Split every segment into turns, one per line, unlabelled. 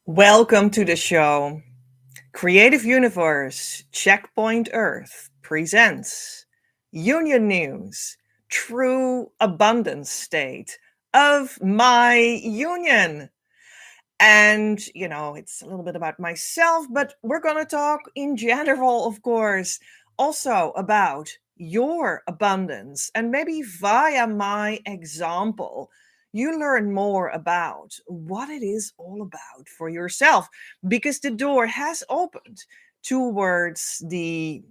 Welcome to the show. Creative Universe Checkpoint Earth presents Union News, True Abundance State of My Union. And, it's a little bit about myself, but we're going to talk in general, of course, also about your abundance. And maybe via my example, you learn more about what it is all about for yourself, because the door has opened towards the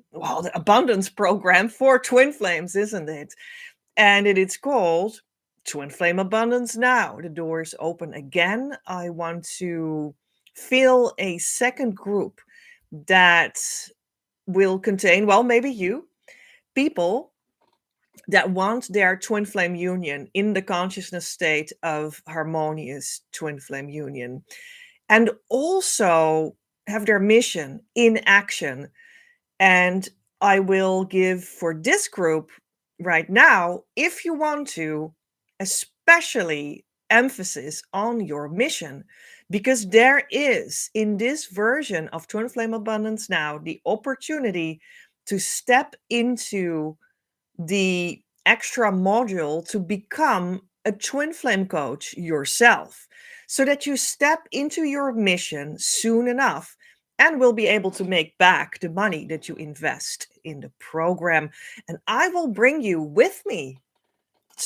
abundance program for Twin Flames, isn't it? And it's called Twin Flame Abundance Now. The door is open again. I want to fill a second group that will contain, well, maybe you, people that want their twin flame union in the consciousness state of harmonious twin flame union, and also have their mission in action. And I will give for this group right now, if you want to, especially emphasis on your mission, because there is in this version of Twin Flame Abundance Now the opportunity to step into the extra module to become a twin flame coach yourself, so that you step into your mission soon enough and will be able to make back the money that you invest in the program. And I will bring you with me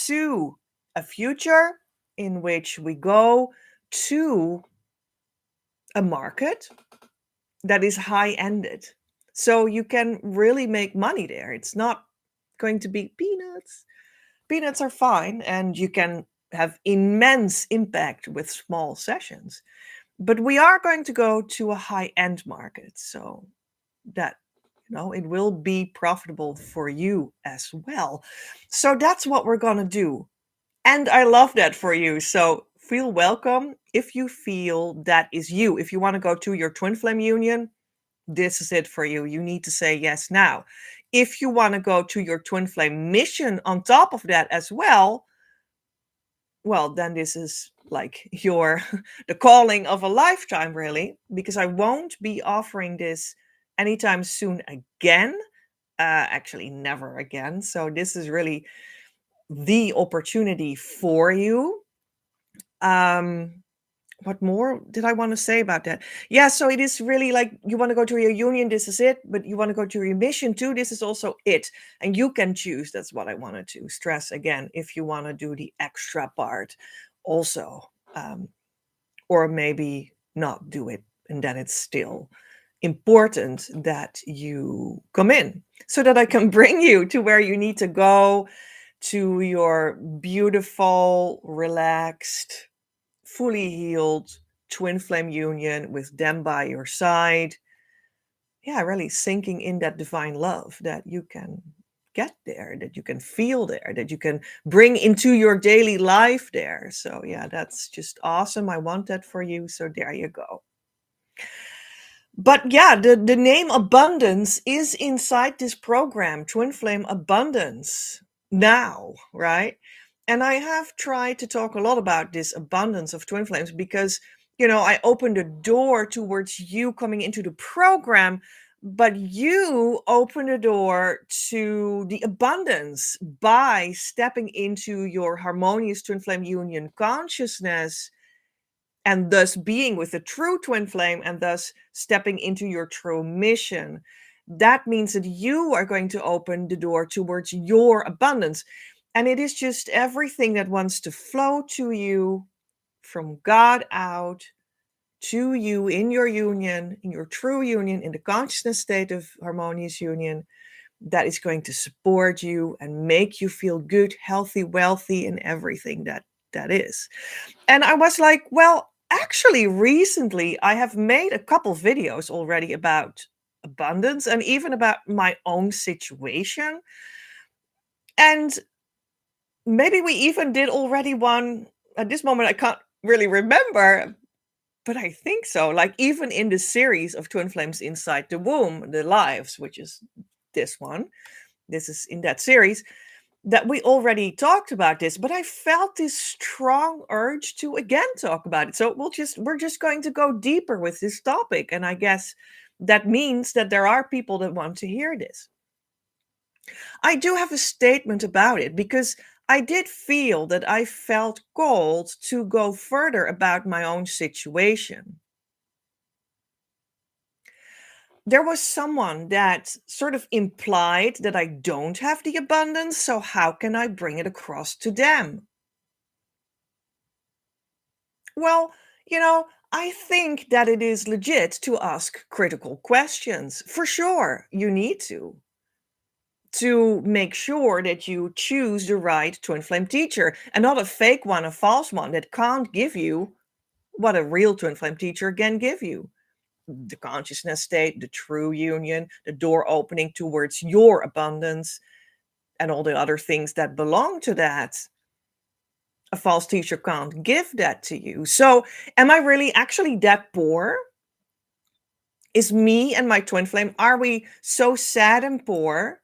to a future in which we go to a market that is high-ended. So you can really make money there. It's not going to be peanuts. Peanuts are fine, and you can have immense impact with small sessions. But we are going to go to a high-end market, so that it will be profitable for you as well. So that's what we're going to do. And I love that for you. So feel welcome if you feel that is you. If you want to go to your twin flame union, this is it for you. You need to say yes now. If you want to go to your twin flame mission on top of that as well, well, then this is like the calling of a lifetime, really, because I won't be offering this anytime soon again. Actually, never again. So this is really the opportunity for you. What more did I want to say about that? Yeah, so it is really like you want to go to your union, this is it, but you want to go to your mission too, this is also it. And you can choose. That's what I wanted to stress again, if you want to do the extra part also, or maybe not do it, and then it's still important that you come in so that I can bring you to where you need to go, to your beautiful, relaxed, fully healed twin flame union with them by your side. Yeah, really sinking in that divine love that you can get there, that you can feel there, that you can bring into your daily life there. So yeah, that's just awesome. I want that for you. So there you go. But yeah, the name abundance is inside this program, Twin Flame Abundance Now, right? And I have tried to talk a lot about this abundance of twin flames because, I opened the door towards you coming into the program, but you open the door to the abundance by stepping into your harmonious twin flame union consciousness, and thus being with the true twin flame, and thus stepping into your true mission. That means that you are going to open the door towards your abundance. And it is just everything that wants to flow to you from God out to you in your union, in your true union, in the consciousness state of harmonious union, that is going to support you and make you feel good, healthy, wealthy, and everything that is. And I was like, well, actually, recently I have made a couple videos already about abundance and even about my own situation. And maybe we even did already one at this moment. I can't really remember, but I think so. Like even in the series of Twin Flames Inside the Womb, the lives, which is this one. This is in that series. that we already talked about this, but I felt this strong urge to again talk about it. So we're just going to go deeper with this topic. And I guess that means that there are people that want to hear this. I do have a statement about it because I did feel that I felt called to go further about my own situation. There was someone that sort of implied that I don't have the abundance, so how can I bring it across to them? Well, I think that it is legit to ask critical questions. For sure, you need to make sure that you choose the right twin flame teacher and not a fake one, a false one that can't give you what a real twin flame teacher can give you. The consciousness state, the true union, the door opening towards your abundance, and all the other things that belong to that. A false teacher can't give that to you. So, am I really actually that poor? Is me and my twin flame, are we so sad and poor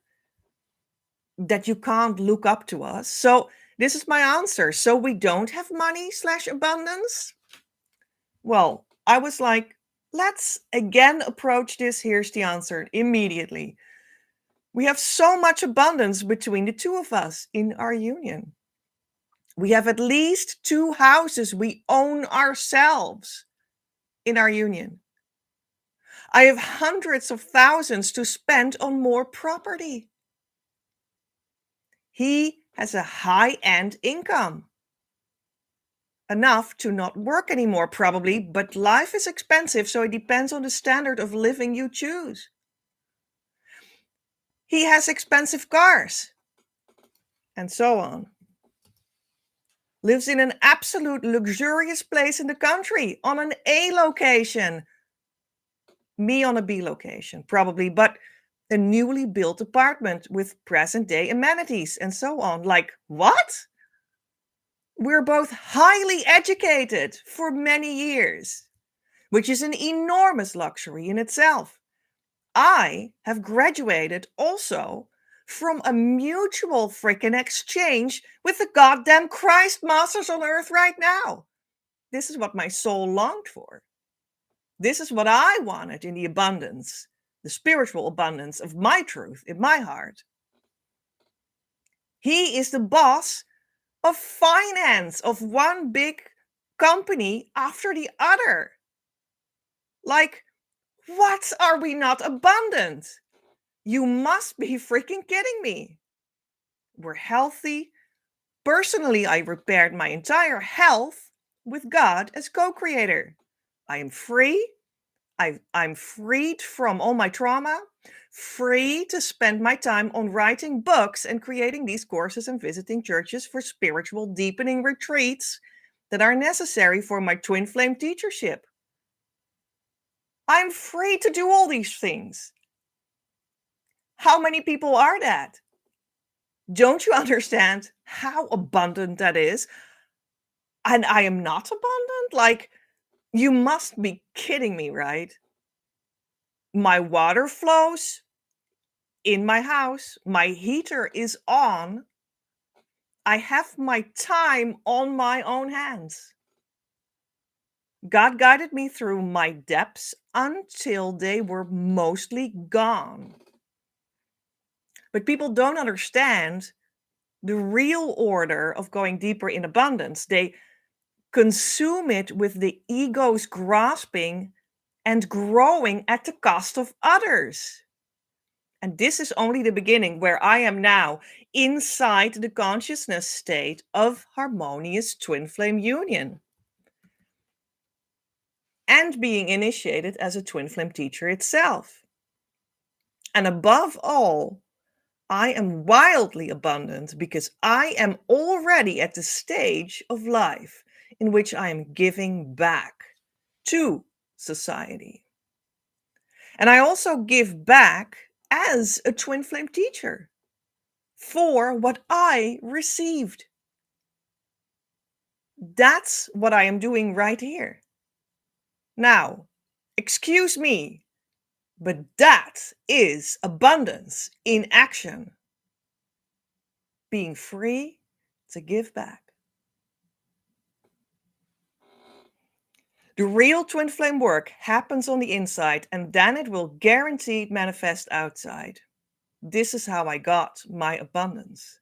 that you can't look up to us? So, this is my answer. So, we don't have money slash abundance? Well, I was like, let's again approach this. Here's the answer immediately. We have so much abundance between the two of us in our union. We have at least 2 houses we own ourselves in our union. I have hundreds of thousands to spend on more property. He has a high-end income. Enough to not work anymore, probably, but life is expensive, so it depends on the standard of living you choose. He has expensive cars, and so on. Lives in an absolute luxurious place in the country, on an A location. Me on a B location, probably, but a newly built apartment with present day amenities and so on. Like, what? We're both highly educated for many years, which is an enormous luxury in itself. I have graduated also from a mutual freaking exchange with the goddamn Christ Masters on Earth right now. This is what my soul longed for. This is what I wanted in the abundance, the spiritual abundance of my truth in my heart. He is the boss of finance of one big company after the other. Like, what are we not abundant? You must be freaking kidding me. We're healthy. Personally, I repaired my entire health with God as co-creator. I am free. I'm freed from all my trauma, free to spend my time on writing books and creating these courses and visiting churches for spiritual deepening retreats that are necessary for my twin flame teachership. I'm free to do all these things. How many people are that? Don't you understand how abundant that is? And I am not abundant? Like, you must be kidding me, right? My water flows in my house, my heater is on. I have my time on my own hands. God guided me through my depths until they were mostly gone. But people don't understand the real order of going deeper in abundance. They consume it with the ego's grasping and growing at the cost of others. And this is only the beginning where I am now inside the consciousness state of harmonious twin flame union and being initiated as a twin flame teacher itself. And above all, I am wildly abundant because I am already at the stage of life in which I am giving back to society. And I also give back as a twin flame teacher for what I received. That's what I am doing right here. Now, excuse me, but that is abundance in action. being free to give back. The real twin flame work happens on the inside and then it will guaranteed manifest outside. This is how I got my abundance.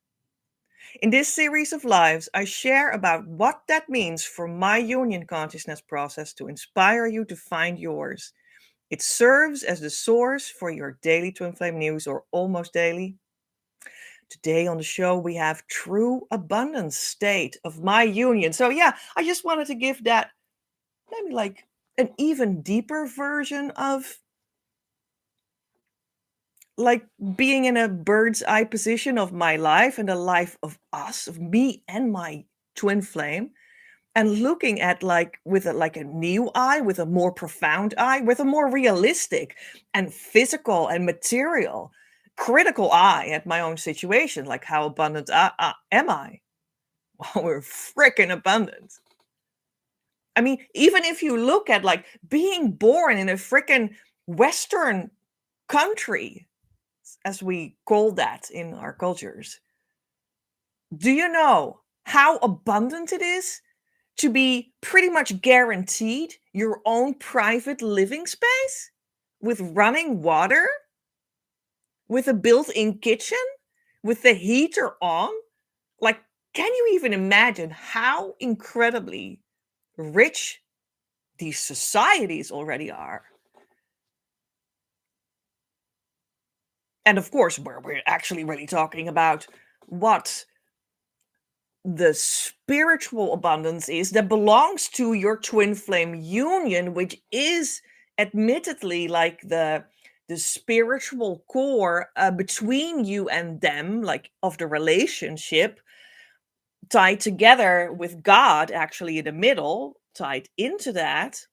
In this series of lives, I share about what that means for my union consciousness process to inspire you to find yours. It serves as the source for your daily twin flame news or almost daily. Today on the show, we have true abundance state of my union. So yeah, I just wanted to give that maybe like an even deeper version of like being in a bird's eye position of my life and the life of us, of me and my twin flame, and looking at like with like a new eye, with a more profound eye, with a more realistic and physical and material critical eye at my own situation. Like, how abundant am I? Well, we're freaking abundant. I mean, even if you look at like being born in a freaking Western country, as we call that in our cultures, do you know how abundant it is to be pretty much guaranteed your own private living space with running water, with a built-in kitchen, with the heater on? Like, can you even imagine how incredibly rich these societies already are? And of course, where we're actually really talking about what the spiritual abundance is that belongs to your twin flame union, which is admittedly like the spiritual core between you and them, like of the relationship, tied together with God actually in the middle, tied into that,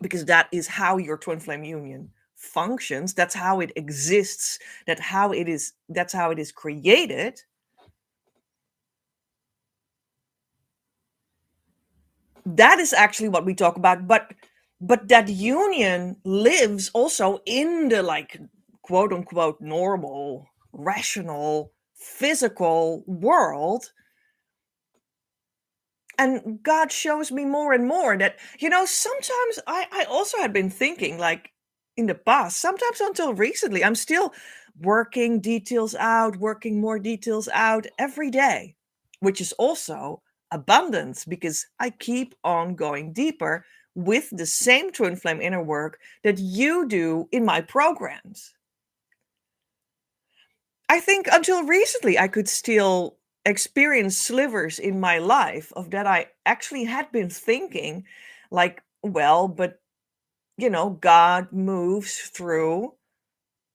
because that is how your twin flame union functions. That's how it exists. That's how it is created. That is actually what we talk about, but that union lives also in the like quote unquote normal, rational, physical world. And God shows me more and more that, sometimes I also had been thinking, like in the past, sometimes until recently, I'm still working details out, working more details out every day, which is also abundance because I keep on going deeper with the same twin flame inner work that you do in my programs. I think until recently, I could still experience slivers in my life of that I actually had been thinking, like, well, but God moves through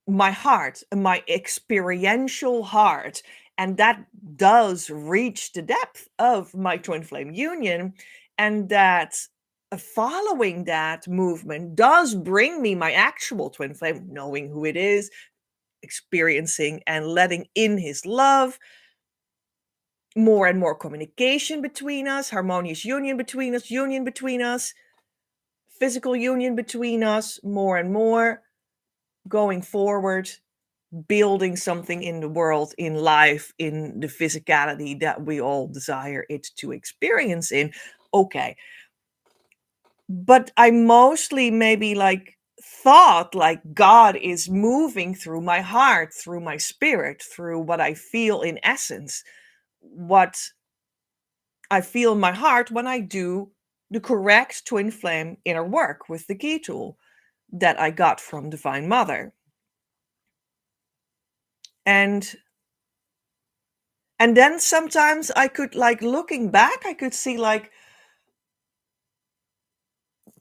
my heart, my experiential heart, and that does reach the depth of my twin flame union, and that following that movement does bring me my actual twin flame, knowing who it is, experiencing and letting in his love, more and more communication between us, harmonious union between us, physical union between us, more and more going forward, building something in the world, in life, in the physicality that we all desire it to experience in. Okay. But I mostly maybe like thought like God is moving through my heart, through my spirit, through what I feel in essence, what I feel in my heart when I do the correct twin flame inner work with the key tool that I got from Divine Mother. And then sometimes I could, like, looking back, I could see like,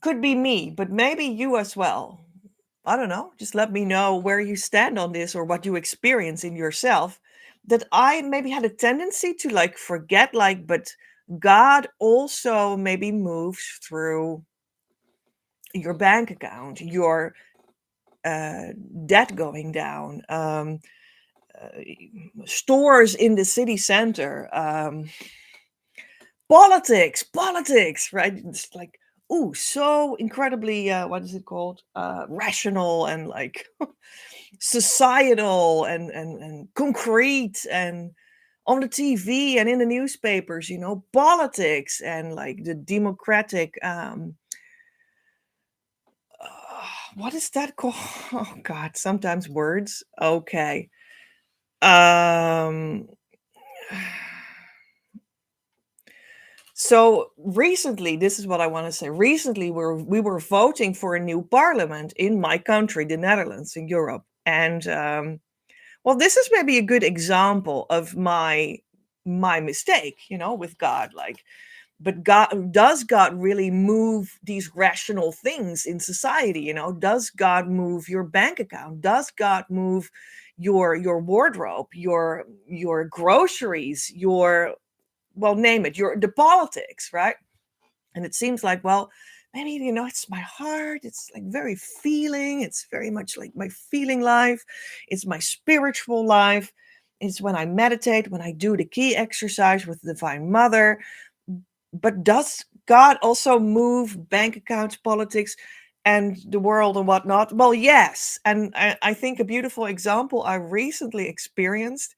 could be me, but maybe you as well. I don't know. Just let me know where you stand on this or what you experience in yourself. That I maybe had a tendency to like forget, like, but God also maybe moves through your bank account, your debt going down, uh, stores in the city center, politics, right? It's like, ooh, so incredibly, what is it called? Rational and like societal and concrete and on the TV and in the newspapers, politics and like the democratic, what is that called? Oh God, sometimes words. Okay. Um, so recently, this is what I want to say. Recently, we were voting for a new parliament in my country, the Netherlands, in Europe, and well, this is maybe a good example of my mistake, with God. Like, but does God really move these rational things in society? Does God move your bank account? Does God move your wardrobe, your groceries, your, well, name it, the politics, right? And it seems like, well, maybe, it's my heart. It's like very feeling. It's very much like my feeling life. It's my spiritual life. It's when I meditate, when I do the key exercise with the Divine Mother. But does God also move bank accounts, politics, and the world and whatnot? Well, yes. And I think a beautiful example I recently experienced,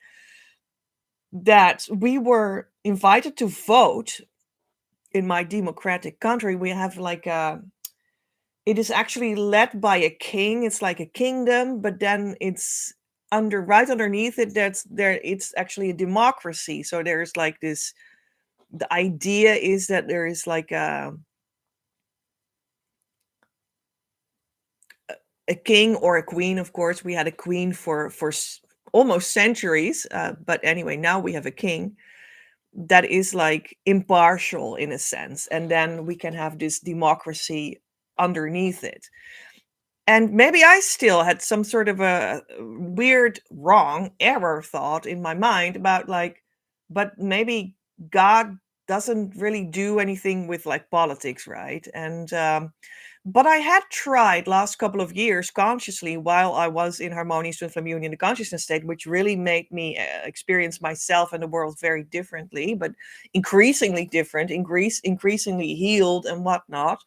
that we were invited to vote in my democratic country. We have like it is actually led by a king. It's like a kingdom, but then it's right underneath it, it's actually a democracy. So there's like this, the idea is that there is like a king or a queen. Of course, we had a queen for almost centuries, but anyway, now we have a king that is like impartial in a sense, and then we can have this democracy underneath it. And maybe I still had some sort of a weird wrong error thought in my mind about like, but maybe God doesn't really do anything with like politics, right? And but I had tried last couple of years consciously while I was in Harmonious TwinFlamergy, the consciousness state, which really made me experience myself and the world very differently, but increasingly different, increasingly healed and whatnot.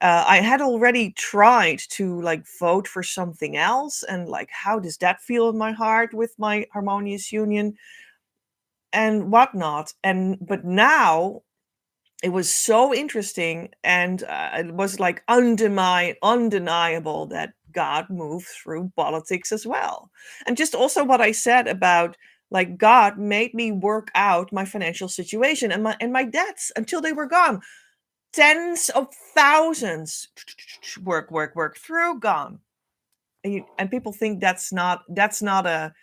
I had already tried to like vote for something else, and like, how does that feel in my heart with my harmonious union and whatnot? And but now it was so interesting, and it was like undeniable that God moved through politics as well. And just also what I said about like God made me work out my financial situation and my debts until they were gone. Tens of thousands, work through, gone. And people think that's not a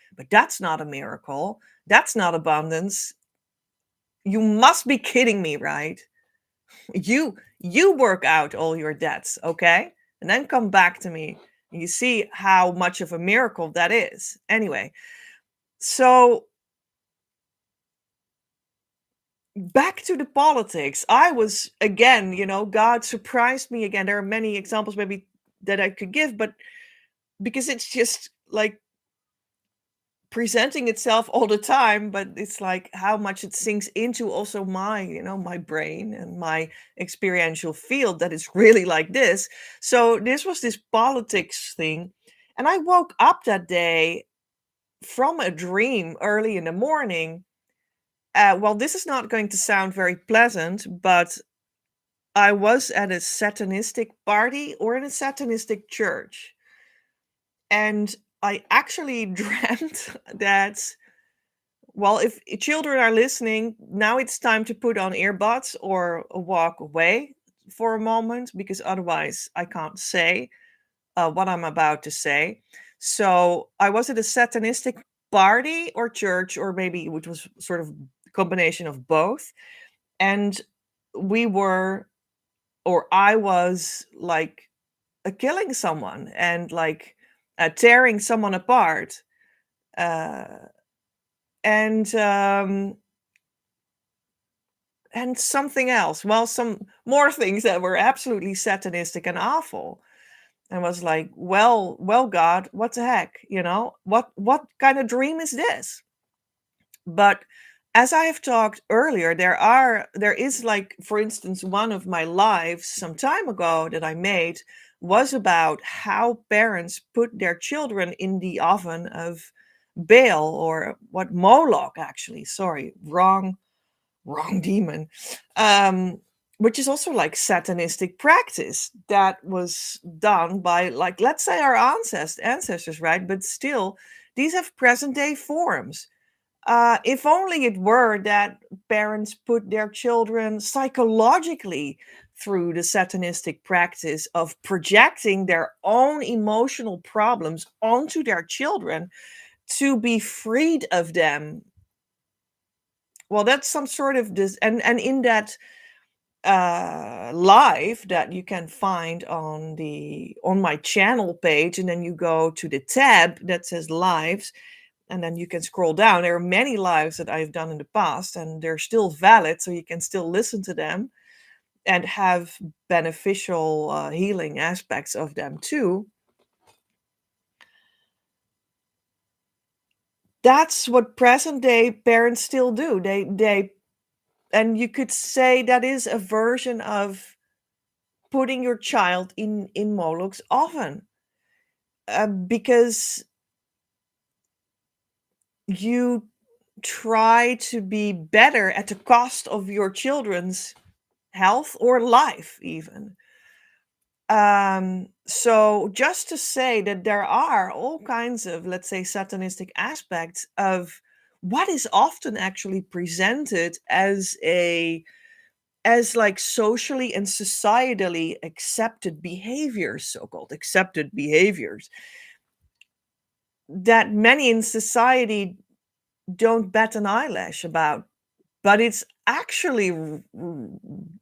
miracle. That's not abundance. You must be kidding me, right? You work out all your debts, okay? And then come back to me and you see how much of a miracle that is. Anyway, so back to the politics. I was again, God surprised me again. There are many examples maybe that I could give, but because it's just like presenting itself all the time, but it's like how much it sinks into also my, my brain and my experiential field, that is really like this. So this was this politics thing. And I woke up that day from a dream early in the morning. Well, this is not going to sound very pleasant, but I was at a satanistic party or in a satanistic church. And I actually dreamt that, well, if children are listening, now it's time to put on earbuds or walk away for a moment, because otherwise I can't say what I'm about to say. So I was at a satanistic party or church, or maybe which was sort of a combination of both. And we were, or I was like killing someone and like tearing someone apart. Uh, and and something else. Well, some more things that were absolutely satanistic and awful. And was like, well, God, what the heck? What kind of dream is this? But as I have talked earlier, there is like, for instance, one of my lives some time ago that I made was about how parents put their children in the oven of Baal, or what, Moloch, actually, sorry, wrong demon, um, which is also like satanistic practice that was done by, like, let's say our ancestors, right? But still, these have present day forms. If only it were that parents put their children psychologically through the satanistic practice of projecting their own emotional problems onto their children to be freed of them. Well, that's some sort of this, and in that live that you can find on my channel page, and then you go to the tab that says lives, and then you can scroll down. There are many lives that I've done in the past, and they're still valid, so you can still listen to them and have beneficial healing aspects of them too. That's what present day parents still do. They and you could say that is a version of putting your child in Moloch's oven, because you try to be better at the cost of your children's health or life even. So just to say that there are all kinds of, let's say, satanistic aspects of what is often actually presented as like socially and societally accepted behaviors, so-called accepted behaviors, that many in society don't bat an eyelash about. But it's actually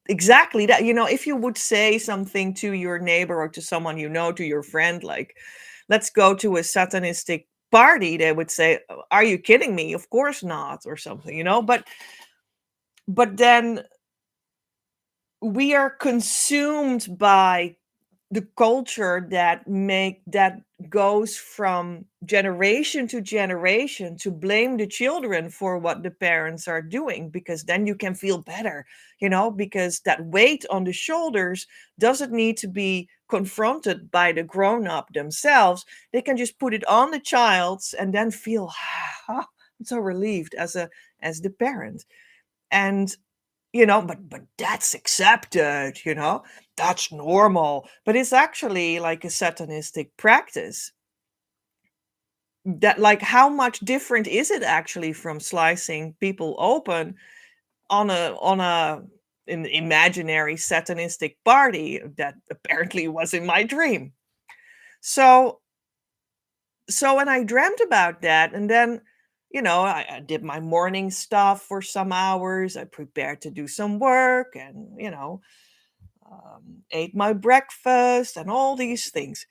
exactly that. If you would say something to your neighbor or to someone to your friend, like, let's go to a satanistic party, they would say, are you kidding me? Of course not, or something, but then we are consumed by the culture that goes from generation to generation to blame the children for what the parents are doing, because then you can feel better, because that weight on the shoulders doesn't need to be confronted by the grown up themselves. They can just put it on the child's and then feel I'm so relieved as the parent. And but that's accepted, that's normal. But it's actually like a satanistic practice. That, like, how much different is it actually from slicing people open on a an imaginary satanistic party that apparently was in my dream? So when I dreamt about that, and then I did my morning stuff for some hours, I prepared to do some work, and ate my breakfast and all these things.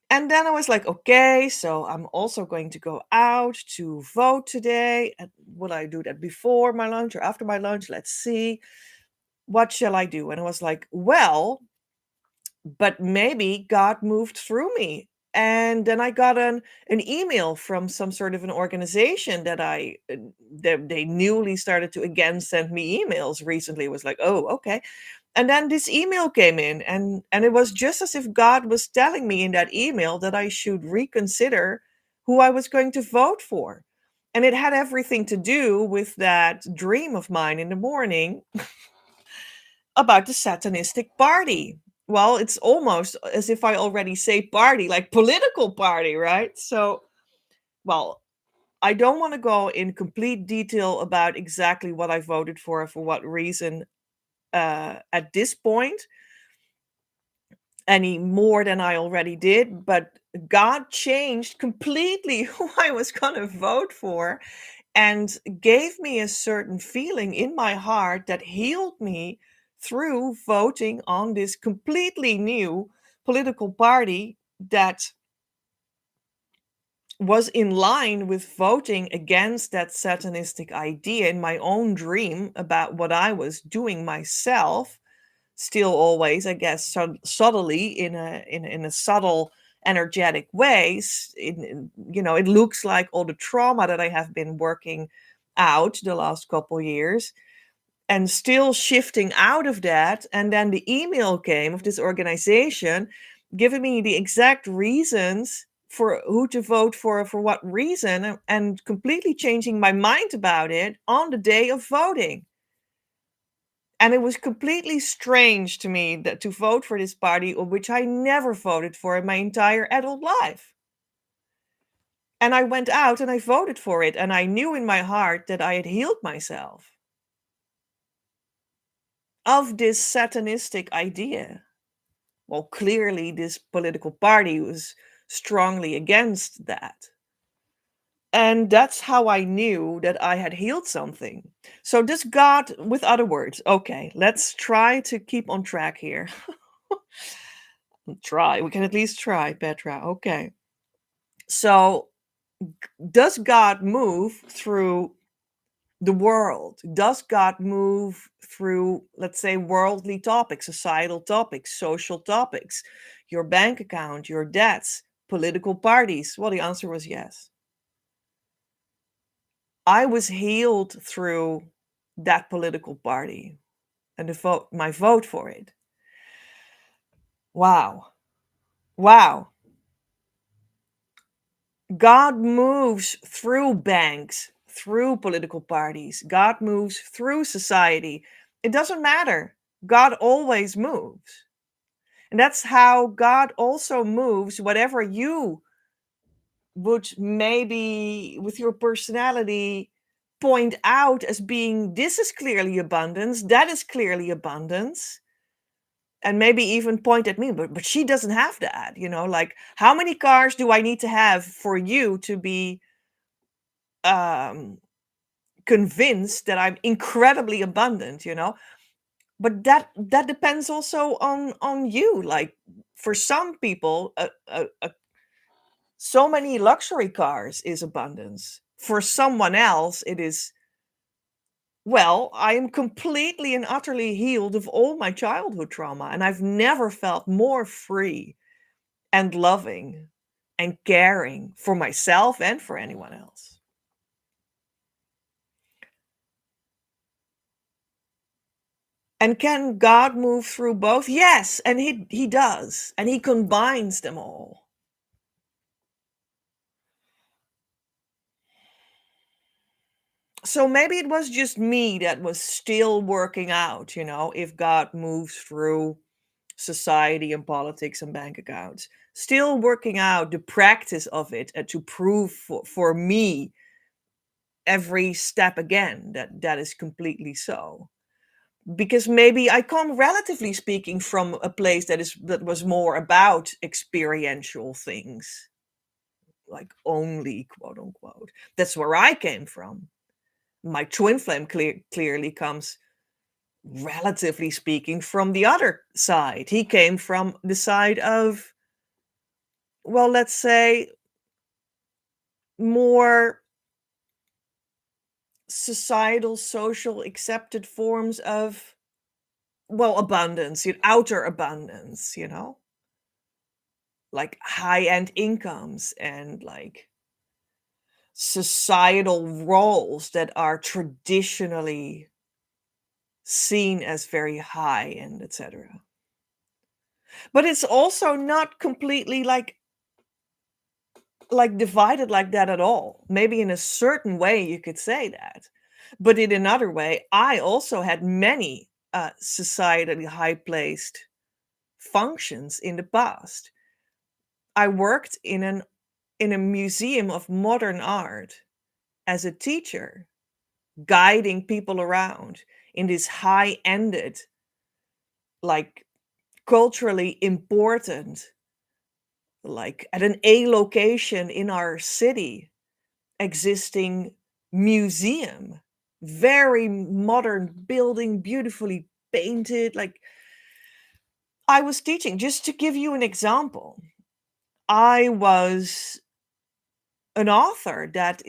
And then I was like, okay, so I'm also going to go out to vote today. And will I do that before my lunch or after my lunch? Let's see. What shall I do? And I was like, well, but maybe God moved through me. And then I got an email from some sort of an organization that they newly started to again send me emails recently. It was like, oh, okay. And then this email came in, and it was just as if God was telling me in that email that I should reconsider who I was going to vote for. And it had everything to do with that dream of mine in the morning about the satanistic party. Well, it's almost as if I already say party, like political party, right? So, well, I don't want to go in complete detail about exactly what I voted for what reason, at this point, any more than I already did. But God changed completely who I was going to vote for, and gave me a certain feeling in my heart that healed me through voting on this completely new political party that was in line with voting against that satanistic idea in my own dream about what I was doing myself, still always, I guess, subtly, in a subtle energetic ways. It looks like all the trauma that I have been working out the last couple years, and still shifting out of that. And then the email came of this organization giving me the exact reasons for who to vote for what reason, and completely changing my mind about it on the day of voting. And it was completely strange to me that to vote for this party, of which I never voted for in my entire adult life. And I went out and I voted for it, and I knew in my heart that I had healed myself of this satanistic idea. Well, clearly, this political party was strongly against that. And that's how I knew that I had healed something. So, does God, with other words, okay, let's try to keep on track here. Try, we can at least try, Petra. Okay. So, does God move through the world? Does God move through, let's say, worldly topics, societal topics, social topics, your bank account, your debts, political parties? Well, the answer was yes. I was healed through that political party and my vote for it. Wow. Wow. God moves through banks, through political parties. God moves through society. It doesn't matter. God always moves. And that's how God also moves whatever you would maybe with your personality point out as being this is clearly abundance, that is clearly abundance. And maybe even point at me, but she doesn't have that, like how many cars do I need to have for you to be um convinced that I'm incredibly abundant, but that depends also on you. Like for some people, so many luxury cars is abundance. For someone else, it is, well, I am completely and utterly healed of all my childhood trauma, and I've never felt more free and loving and caring for myself and for anyone else. And can God move through both? Yes, and he does, and he combines them all. So maybe it was just me that was still working out, if God moves through society and politics and bank accounts, still working out the practice of it, and to prove for me every step again that is completely so. Because maybe I come, relatively speaking, from a place that was more about experiential things, like only quote unquote. That's where I came from. My twin flame clearly comes, relatively speaking, from the other side. He came from the side of, well, let's say, more societal, social, accepted forms of, well, abundance, outer abundance, like high-end incomes and like societal roles that are traditionally seen as very high and etc. But it's also not completely like divided like that at all. Maybe in a certain way you could say that. But in another way, I also had many societally high placed functions in the past. I worked in a museum of modern art as a teacher, guiding people around in this high-ended, like culturally important, like at an A location in our city existing museum. Very modern building, beautifully painted. Like I was teaching, just to give you an example. I was an author that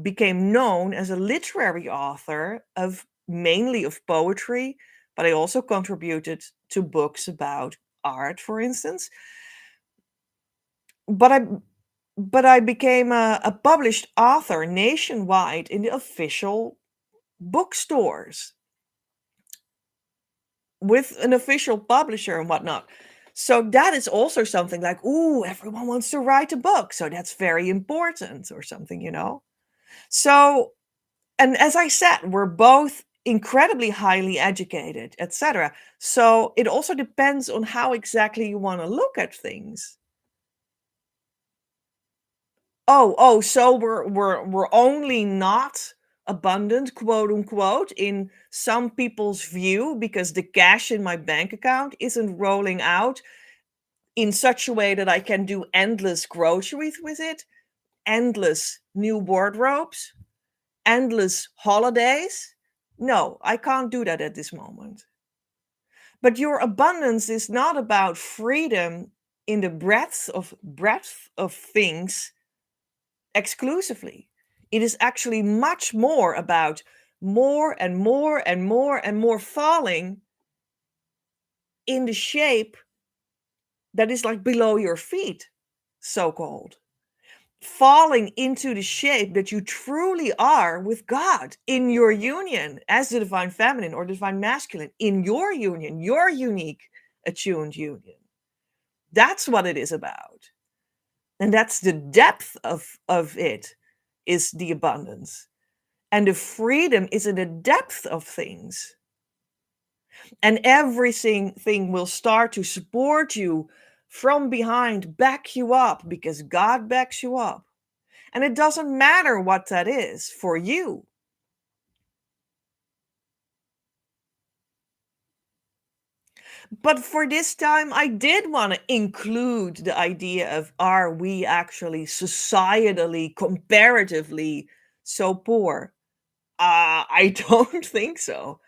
became known as a literary author of mainly of poetry, but I also contributed to books about art, for instance. But I became a published author nationwide in the official bookstores with an official publisher and whatnot. So that is also something like, ooh, everyone wants to write a book. So that's very important or something, you know? So, and as I said, we're both incredibly highly educated, etc. So it also depends on how exactly you want to look at things. So we're only not abundant, quote unquote, in some people's view because the cash in my bank account isn't rolling out in such a way that I can do endless groceries with it, endless new wardrobes, endless holidays. No, I can't do that at this moment. But your abundance is not about freedom in the breadth of things exclusively. It is actually much more about more and more and more and more falling in the shape that is like below your feet, so called. Falling into the shape that you truly are with God in your union as the divine feminine or divine masculine, in your union, your unique attuned union. That's what it is about. And that's the depth of it, is the abundance. And the freedom is in the depth of things. And everything will start to support you from behind, back you up, because God backs you up. And it doesn't matter what that is for you. But for this time, I did want to include the idea of, are we actually societally, comparatively so poor? I don't think so.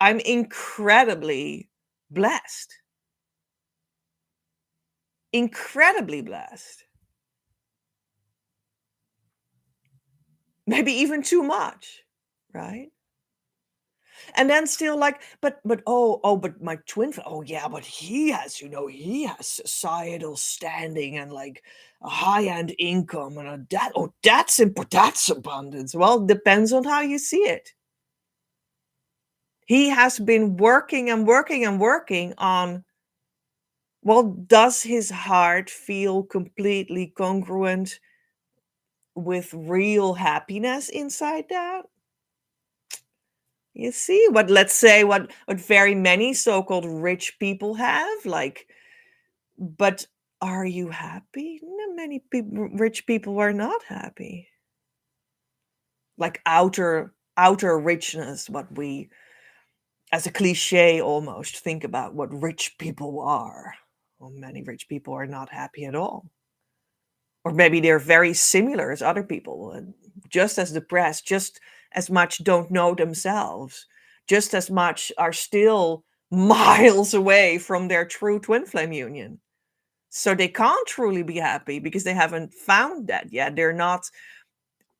I'm incredibly blessed. Incredibly blessed. Maybe even too much, right? And then still like, but my oh yeah, but he has, he has societal standing and like a high-end income and that's abundance. Well, depends on how you see it. He has been working and working and working on, well, does his heart feel completely congruent with real happiness inside that? You see what, let's say, what very many so-called rich people have, like, but are you happy? No, many people, rich people are not happy. Like outer richness, what we, as a cliche almost, think about what rich people are. Well, many rich people are not happy at all. Or maybe they're very similar as other people, just as depressed, just as much don't know themselves, just as much are still miles away from their true twin flame union. So they can't truly be happy because they haven't found that yet. They're not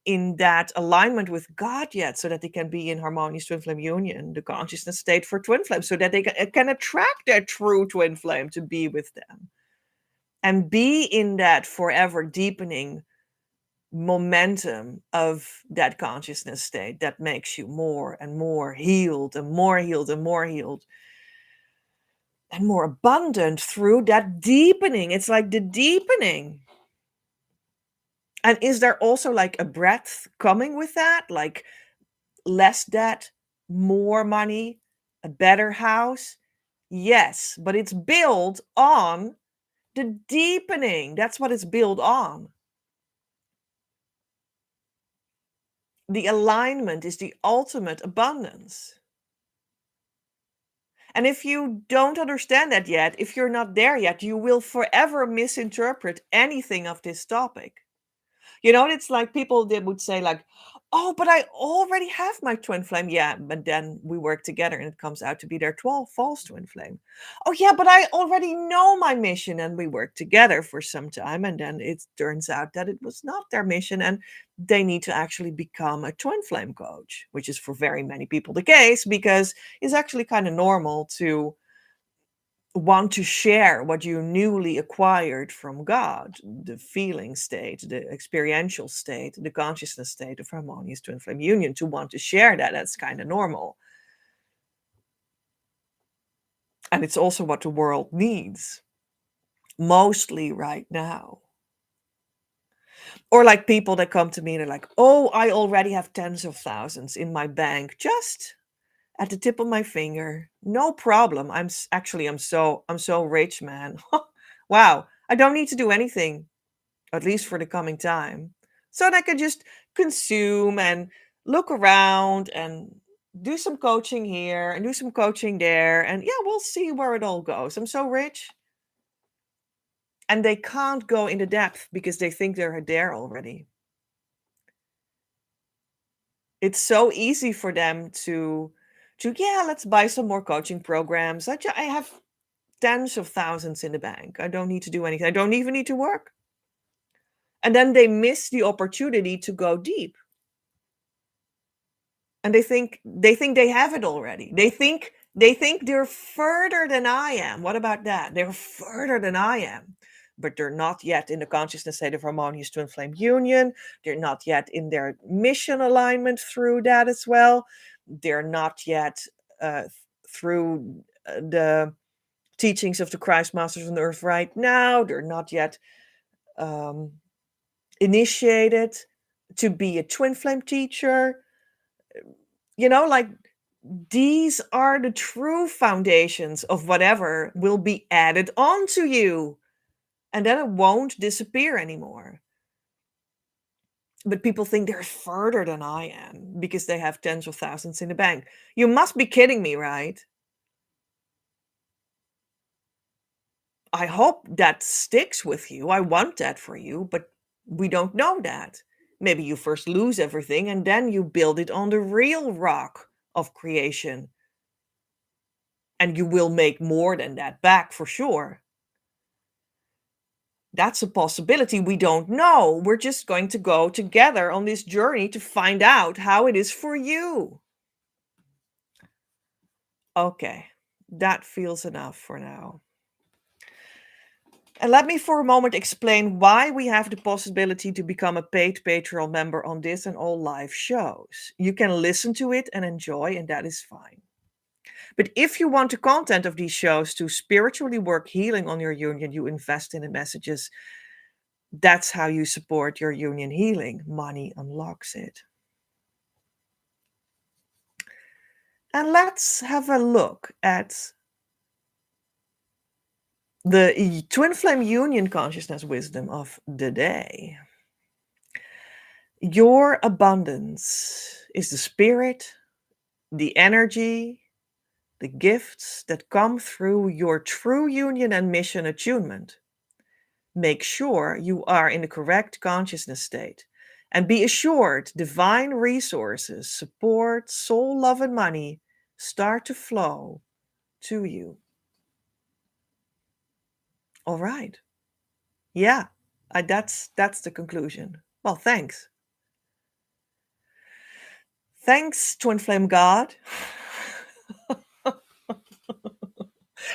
in that alignment with God yet, so that they can be in harmonious twin flame union, the consciousness state for twin flame, so that they can attract their true twin flame to be with them and be in that forever deepening momentum of that consciousness state that makes you more and more healed and more healed and more healed and more abundant through that deepening. It's like the deepening. And is there also like a breadth coming with that? Like less debt, more money, a better house? Yes, but it's built on the deepening. That's what it's built on. The alignment is the ultimate abundance. And if you don't understand that yet, if you're not there yet, you will forever misinterpret anything of this topic. It's like people that would say like, "Oh, but I already have my twin flame." Yeah, but then we work together and it comes out to be their 12 false twin flame. "Oh yeah, but I already know my mission," and we work together for some time and then it turns out that it was not their mission and they need to actually become a twin flame coach, which is for very many people the case because it's actually kind of normal to want to share what you newly acquired from God, the feeling state, the experiential state, the consciousness state of harmonious twin flame union, to want to share that. That's kind of normal. And it's also what the world needs. mostly right now. Or like people that come to me and they're like, "Oh, I already have tens of thousands in my bank, just at the tip of my finger. No problem. Actually I'm so rich, man." Wow, I don't need to do anything, at least for the coming time. So that I can just consume and look around and do some coaching here and do some coaching there. And yeah, we'll see where it all goes. I'm so rich. And they can't go into depth because they think they're there already. It's so easy for them to yeah, let's buy some more coaching programs. I have tens of thousands in the bank. I don't need to do anything. I don't even need to work. And then they miss the opportunity to go deep. And they think they have it already. They think they're further than I am. What about that? They're further than I am. But they're not yet in the consciousness state of harmonious twin flame union. They're not yet in their mission alignment through that as well. They're not yet through the teachings of the Christ Masters on Earth right now. They're not yet um, initiated to be a twin flame teacher. Like these are the true foundations of whatever will be added onto you. And then it won't disappear anymore. But people think they're further than I am because they have tens of thousands in the bank. You must be kidding me, right? I hope that sticks with you. I want that for you, but we don't know that. Maybe you first lose everything and then you build it on the real rock of creation. And you will make more than that back for sure. That's a possibility. We don't know. We're just going to go together on this journey to find out how it is for you. Okay, that feels enough for now. And let me for a moment explain why we have the possibility to become a paid Patreon member on this and all live shows. You can listen to it and enjoy, and that is fine. But if you want the content of these shows to spiritually work healing on your union, you invest in the messages. That's how you support your union healing. Money unlocks it. And let's have a look at the twin flame union consciousness wisdom of the day. Your abundance is the spirit, the energy, the gifts that come through your true union and mission attunement. Make sure you are in the correct consciousness state. And be assured divine resources, support, soul, love, and money start to flow to you. All right. Yeah, that's the conclusion. Well, thanks. Thanks, Twin Flame God.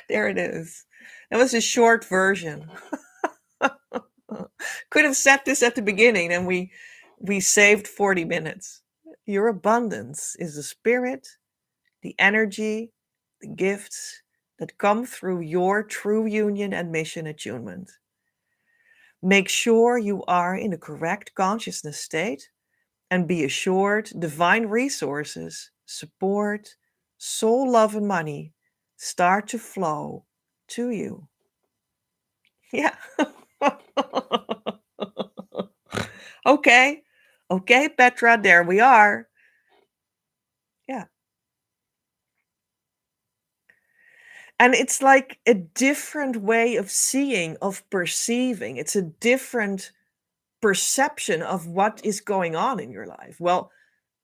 There it is. That was a short version. Could have set this at the beginning and we saved 40 minutes. Your abundance is the spirit, the energy, the gifts that come through your true union and mission attunement. Make sure you are in the correct consciousness state and be assured divine resources, support, soul, love, and money start to flow to you. Yeah. Okay. Okay, Petra, there we are. Yeah. And it's like a different way of seeing, of perceiving. It's a different perception of what is going on in your life. Well,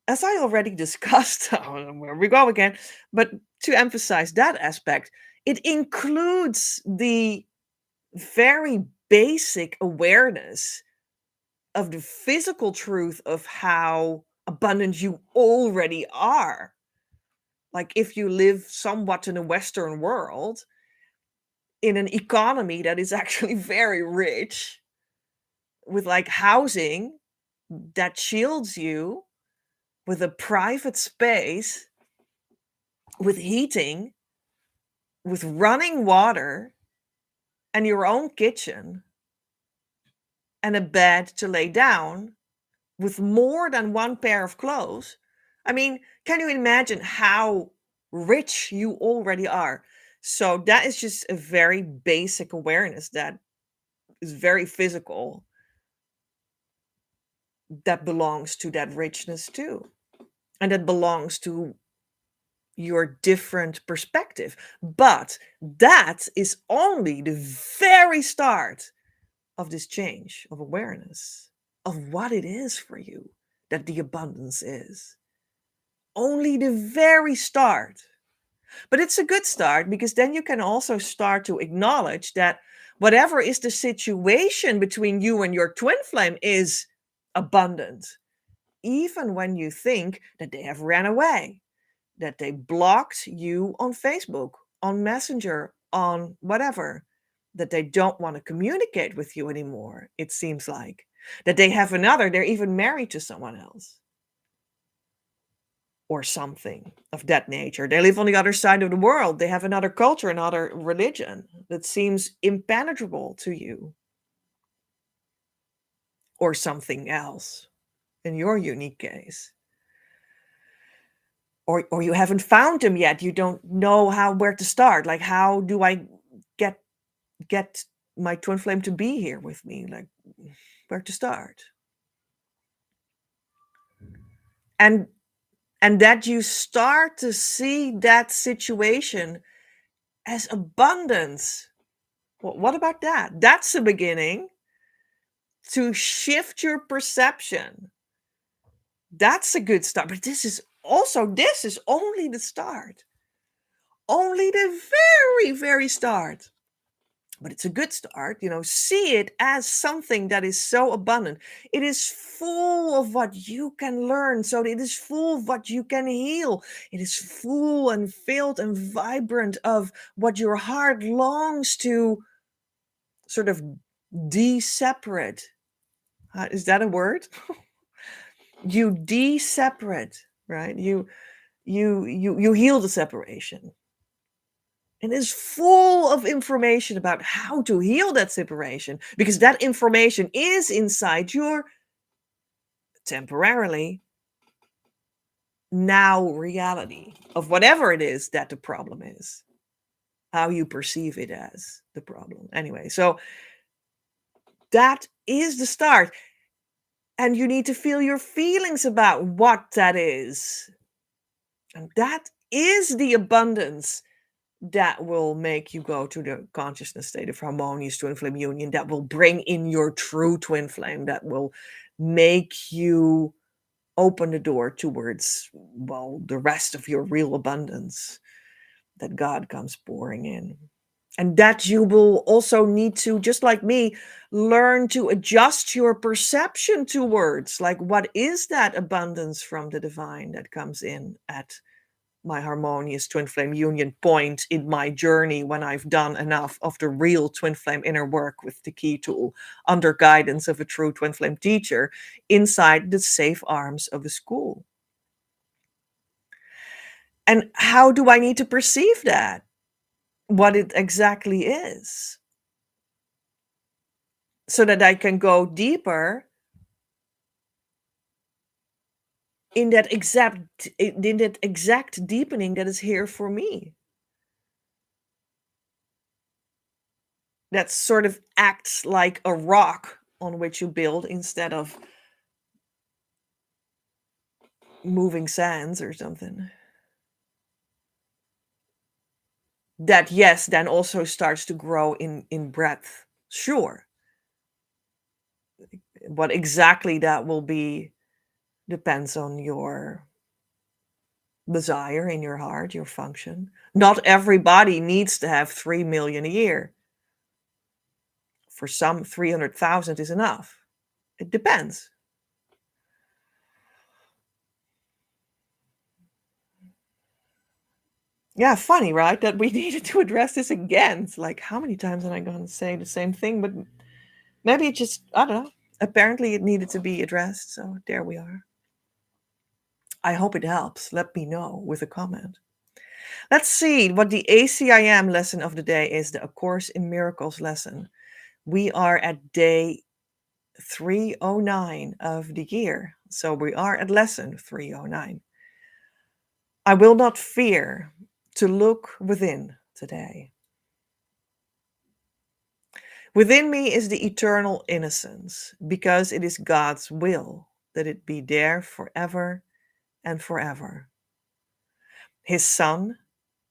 as I already discussed, where we go again, but to emphasize that aspect, it includes the very basic awareness of the physical truth of how abundant you already are. Like if you live somewhat in a Western world, in an economy that is actually very rich, with like housing that shields you, with a private space, with heating, with running water, and your own kitchen and a bed to lay down with more than one pair of clothes. I mean, can you imagine how rich you already are? So that is just a very basic awareness that is very physical, that belongs to that richness too. And that belongs to your different perspective. But that is only the very start of this change of awareness of what it is for you that the abundance is. Only the very start. But it's a good start because then you can also start to acknowledge that whatever is the situation between you and your twin flame is abundant, even when you think that they have ran away, that they blocked you on Facebook, on Messenger, on whatever, that they don't want to communicate with you anymore, it seems like. That they have another, they're even married to someone else or something of that nature. They live on the other side of the world. They have another culture, another religion that seems impenetrable to you, or something else in your unique case. Or you haven't found them yet. You don't know where to start. Like, how do I get my twin flame to be here with me? Like, where to start? And that you start to see that situation as abundance. What about that? That's the beginning to shift your perception. That's a good start. But this is only the start. Only the very, very start. But it's a good start. See it as something that is so abundant. It is full of what you can learn. So it is full of what you can heal. It is full and filled and vibrant of what your heart longs to sort of de-separate. Is that a word? You de-separate, right? You heal the separation. And is full of information about how to heal that separation, because that information is inside your temporarily now reality of whatever it is that the problem is, how you perceive it as the problem. Anyway, so that is the start. And you need to feel your feelings about what that is. And that is the abundance that will make you go to the consciousness state of harmonious twin flame union, that will bring in your true twin flame, that will make you open the door towards, well, the rest of your real abundance that God comes pouring in. And that you will also need to, just like me, learn to adjust your perception towards, like, what is that abundance from the divine that comes in at my harmonious twin flame union point in my journey, when I've done enough of the real twin flame inner work with the key tool under guidance of a true twin flame teacher inside the safe arms of a school. And how do I need to perceive that? What it exactly is, so that I can go deeper in that exact deepening that is here for me. That sort of acts like a rock on which you build instead of moving sands or something. That, yes, then also starts to grow in breadth. Sure. What exactly that will be depends on your desire in your heart, your function. Not everybody needs to have 3 million a year. For some, 300,000 is enough. It depends. Yeah, funny, right? That we needed to address this again. It's like, how many times am I going to say the same thing? But maybe it just, I don't know. Apparently it needed to be addressed. So there we are. I hope it helps. Let me know with a comment. Let's see what the ACIM lesson of the day is, the A Course in Miracles lesson. We are at day 309 of the year. So we are at lesson 309. I will not fear to look within today. Within me is the eternal innocence, because it is God's will that it be there forever and forever. His Son,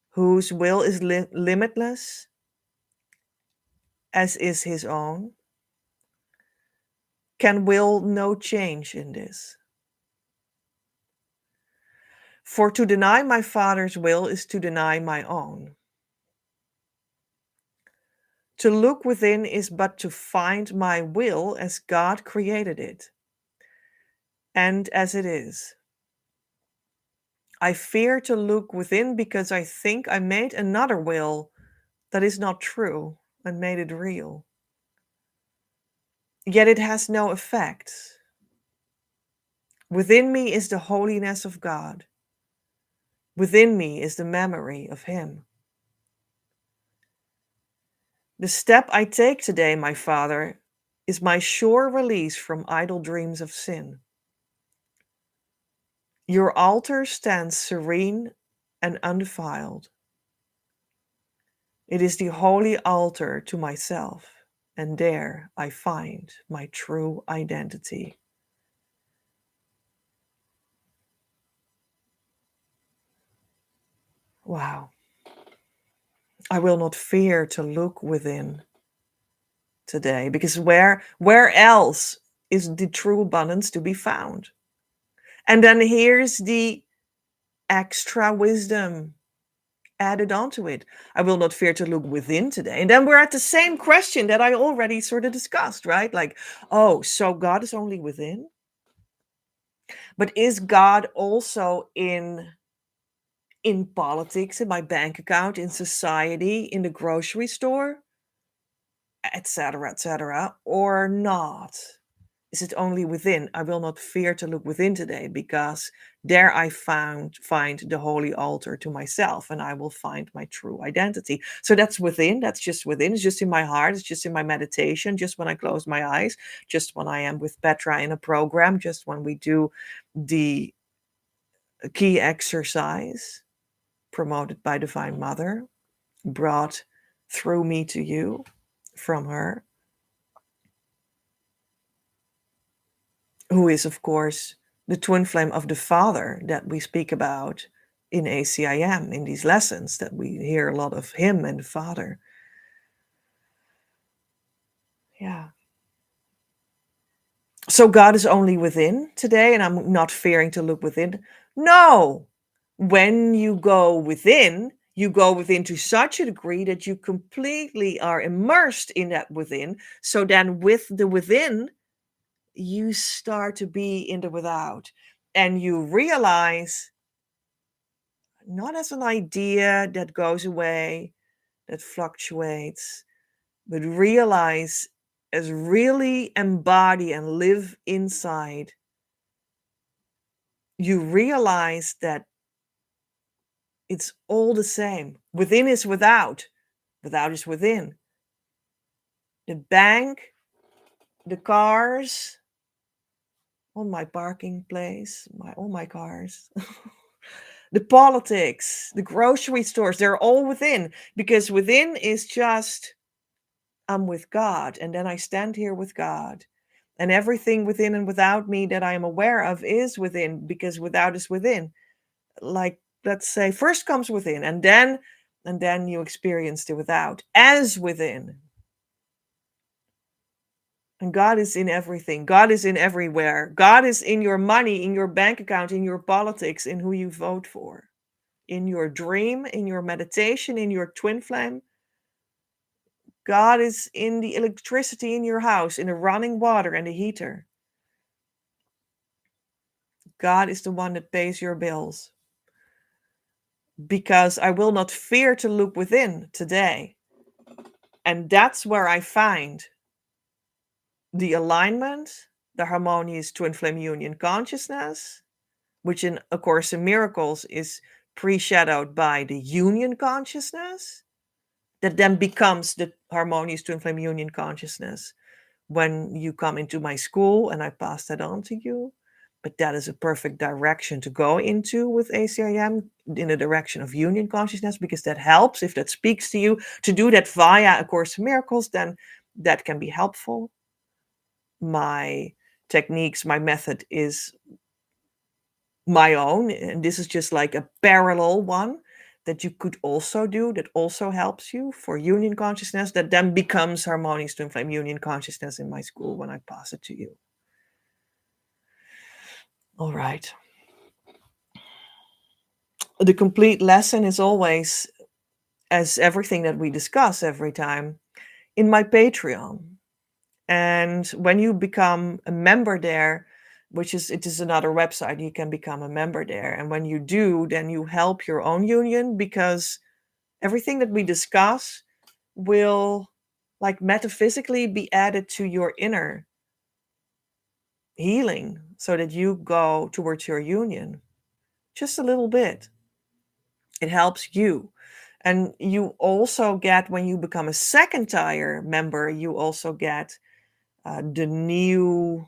whose will is limitless, as is his own, can will no change in this. For to deny my Father's will is to deny my own. To look within is but to find my will as God created it, and as it is. I fear to look within because I think I made another will that is not true and made it real. Yet it has no effect. Within me is the holiness of God. Within me is the memory of Him. The step I take today, my Father, is my sure release from idle dreams of sin. Your altar stands serene and undefiled. It is the holy altar to myself, and there I find my true identity. Wow. I will not fear to look within today, because where else is the true abundance to be found? And then here's the extra wisdom added onto it. I will not fear to look within today. And then we're at the same question that I already sort of discussed, right? Like, oh, so God is only within? But is God also in politics, in my bank account, in society, in the grocery store, etc., or not? Is it only within? I will not fear to look within today, because there I find the holy altar to myself, and I will find my true identity. So that's within. That's just within. It's just in my heart. It's just in my meditation. Just when I close my eyes. Just when I am with Petra in a program. Just when we do the key exercise promoted by Divine Mother, brought through me to you from her, who is, of course, the twin flame of the Father that we speak about in ACIM, in these lessons, that we hear a lot of Him and the Father. Yeah. So God is only within today, and I'm not fearing to look within. No. When you go within to such a degree that you completely are immersed in that within. So then with the within, you start to be in the without, and you realize, not as an idea that goes away, that fluctuates, but realize as really embody and live inside. You realize that it's all the same. Within is without, without is within. The bank, the cars, on my parking place, all my cars. The politics, the grocery stores, they're all within, because within is just, I'm with God, and then I stand here with God. And everything within and without me that I am aware of is within, because without is within. Like, let's say, first comes within, and then you experience the without as within. And God is in everything. God is in everywhere. God is in your money, in your bank account, in your politics, in who you vote for, in your dream, in your meditation, in your twin flame. God is in the electricity in your house, in the running water and the heater. God is the one that pays your bills. Because I will not fear to look within today. And that's where I find the alignment, the harmonious twin flame union consciousness, which in A Course in Miracles is pre-shadowed by the union consciousness that then becomes the harmonious twin flame union consciousness when you come into my school and I pass that on to you. But that is a perfect direction to go into with ACIM, in the direction of union consciousness, because that helps. If that speaks to you, to do that via A Course in Miracles, then that can be helpful. My techniques, my method is my own, and this is just like a parallel one that you could also do, that also helps you for union consciousness, that then becomes harmonious twin flame union consciousness in my school when I pass it to you. All right. The complete lesson is always, as everything that we discuss every time, in my Patreon. And when you become a member there, it is another website, you can become a member there. And when you do, then you help your own union, because everything that we discuss will, like, metaphysically be added to your inner healing so that you go towards your union just a little bit. It helps you. And you also get, when you become a second tier member, you also get the new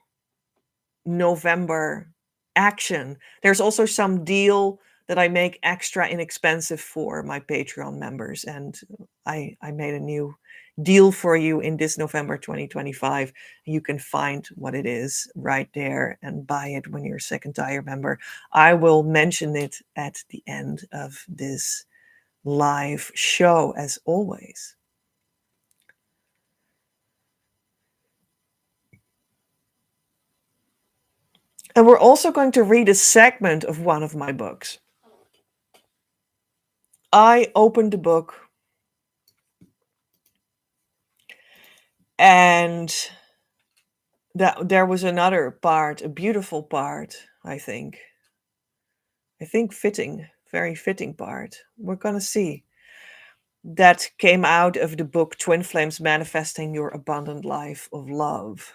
November action. There's also some deal that I make extra inexpensive for my Patreon members. And I made a new deal for you in this November 2025. You can find what it is right there and buy it when you're a second tier member. I will mention it at the end of this live show, as always. And we're also going to read a segment of one of my books. I opened the book and there was another part, a beautiful part, I think fitting, very fitting part. We're going to see. That came out of the book Twin Flames Manifesting Your Abundant Life of Love,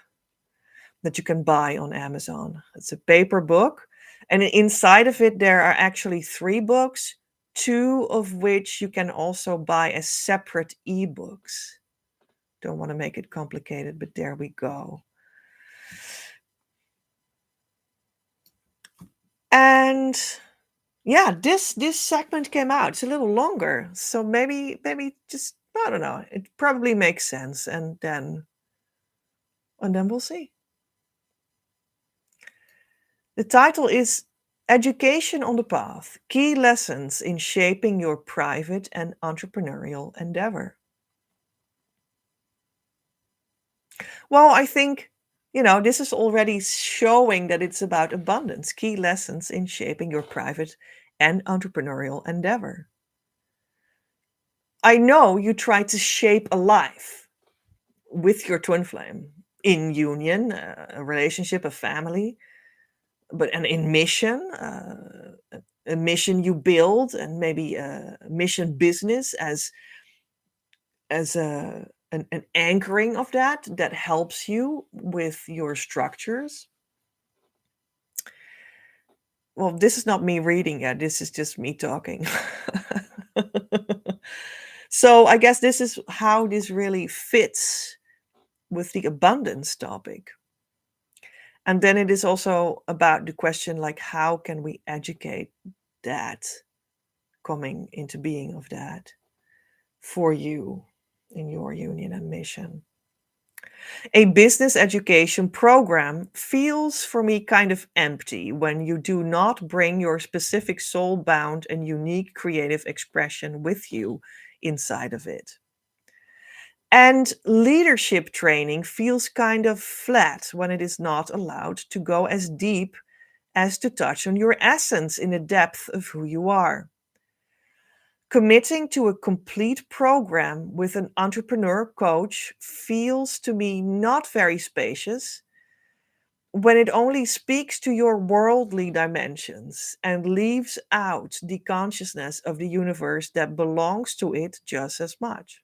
that you can buy on Amazon. It's a paper book, and inside of it there are actually 3 books, 2 of which you can also buy as separate ebooks. Don't want to make it complicated, but there we go. And yeah, this segment came out. It's a little longer, so maybe just, I don't know. It probably makes sense, and then we'll see. The title is Education on the Path: Key Lessons in Shaping Your Private and Entrepreneurial Endeavor. Well, I think, this is already showing that it's about abundance. Key lessons in shaping your private and entrepreneurial endeavor. I know you try to shape a life with your twin flame in union, a relationship, a family, and in mission, a mission you build, and maybe a mission business as an anchoring of that helps you with your structures. Well, this is not me reading yet. This is just me talking. So I guess this is how this really fits with the abundance topic. And then it is also about the question, like, how can we educate that coming into being of that for you in your union and mission? A business education program feels for me kind of empty when you do not bring your specific soul-bound and unique creative expression with you inside of it. And leadership training feels kind of flat when it is not allowed to go as deep as to touch on your essence in the depth of who you are. Committing to a complete program with an entrepreneur coach feels to me not very spacious when it only speaks to your worldly dimensions and leaves out the consciousness of the universe that belongs to it just as much.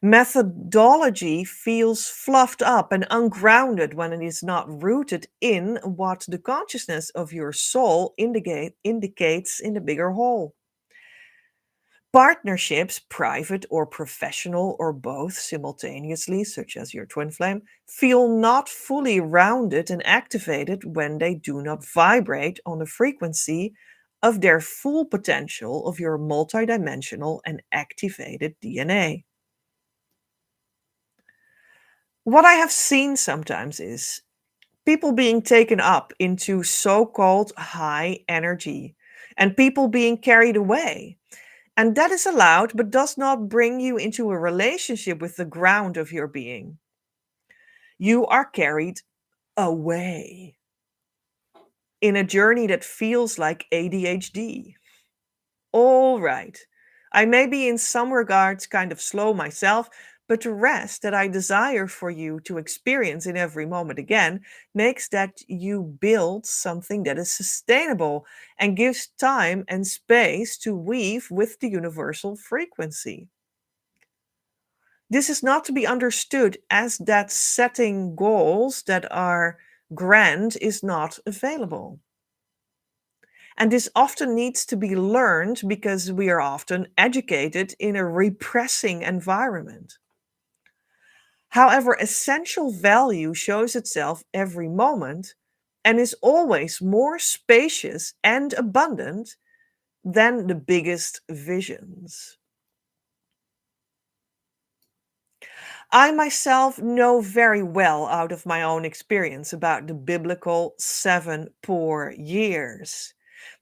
Methodology feels fluffed up and ungrounded when it is not rooted in what the consciousness of your soul indicates in the bigger whole. Partnerships, private or professional or both simultaneously, such as your twin flame, feel not fully rounded and activated when they do not vibrate on the frequency of their full potential of your multidimensional and activated DNA. What I have seen sometimes is people being taken up into so called high energy and people being carried away. And that is allowed, but does not bring you into a relationship with the ground of your being. You are carried away in a journey that feels like ADHD. All right. I may be in some regards kind of slow myself, but the rest that I desire for you to experience in every moment again makes that you build something that is sustainable and gives time and space to weave with the universal frequency. This is not to be understood as that setting goals that are grand is not available. And this often needs to be learned because we are often educated in a repressing environment. However, essential value shows itself every moment and is always more spacious and abundant than the biggest visions. I myself know very well out of my own experience about the biblical 7 poor years.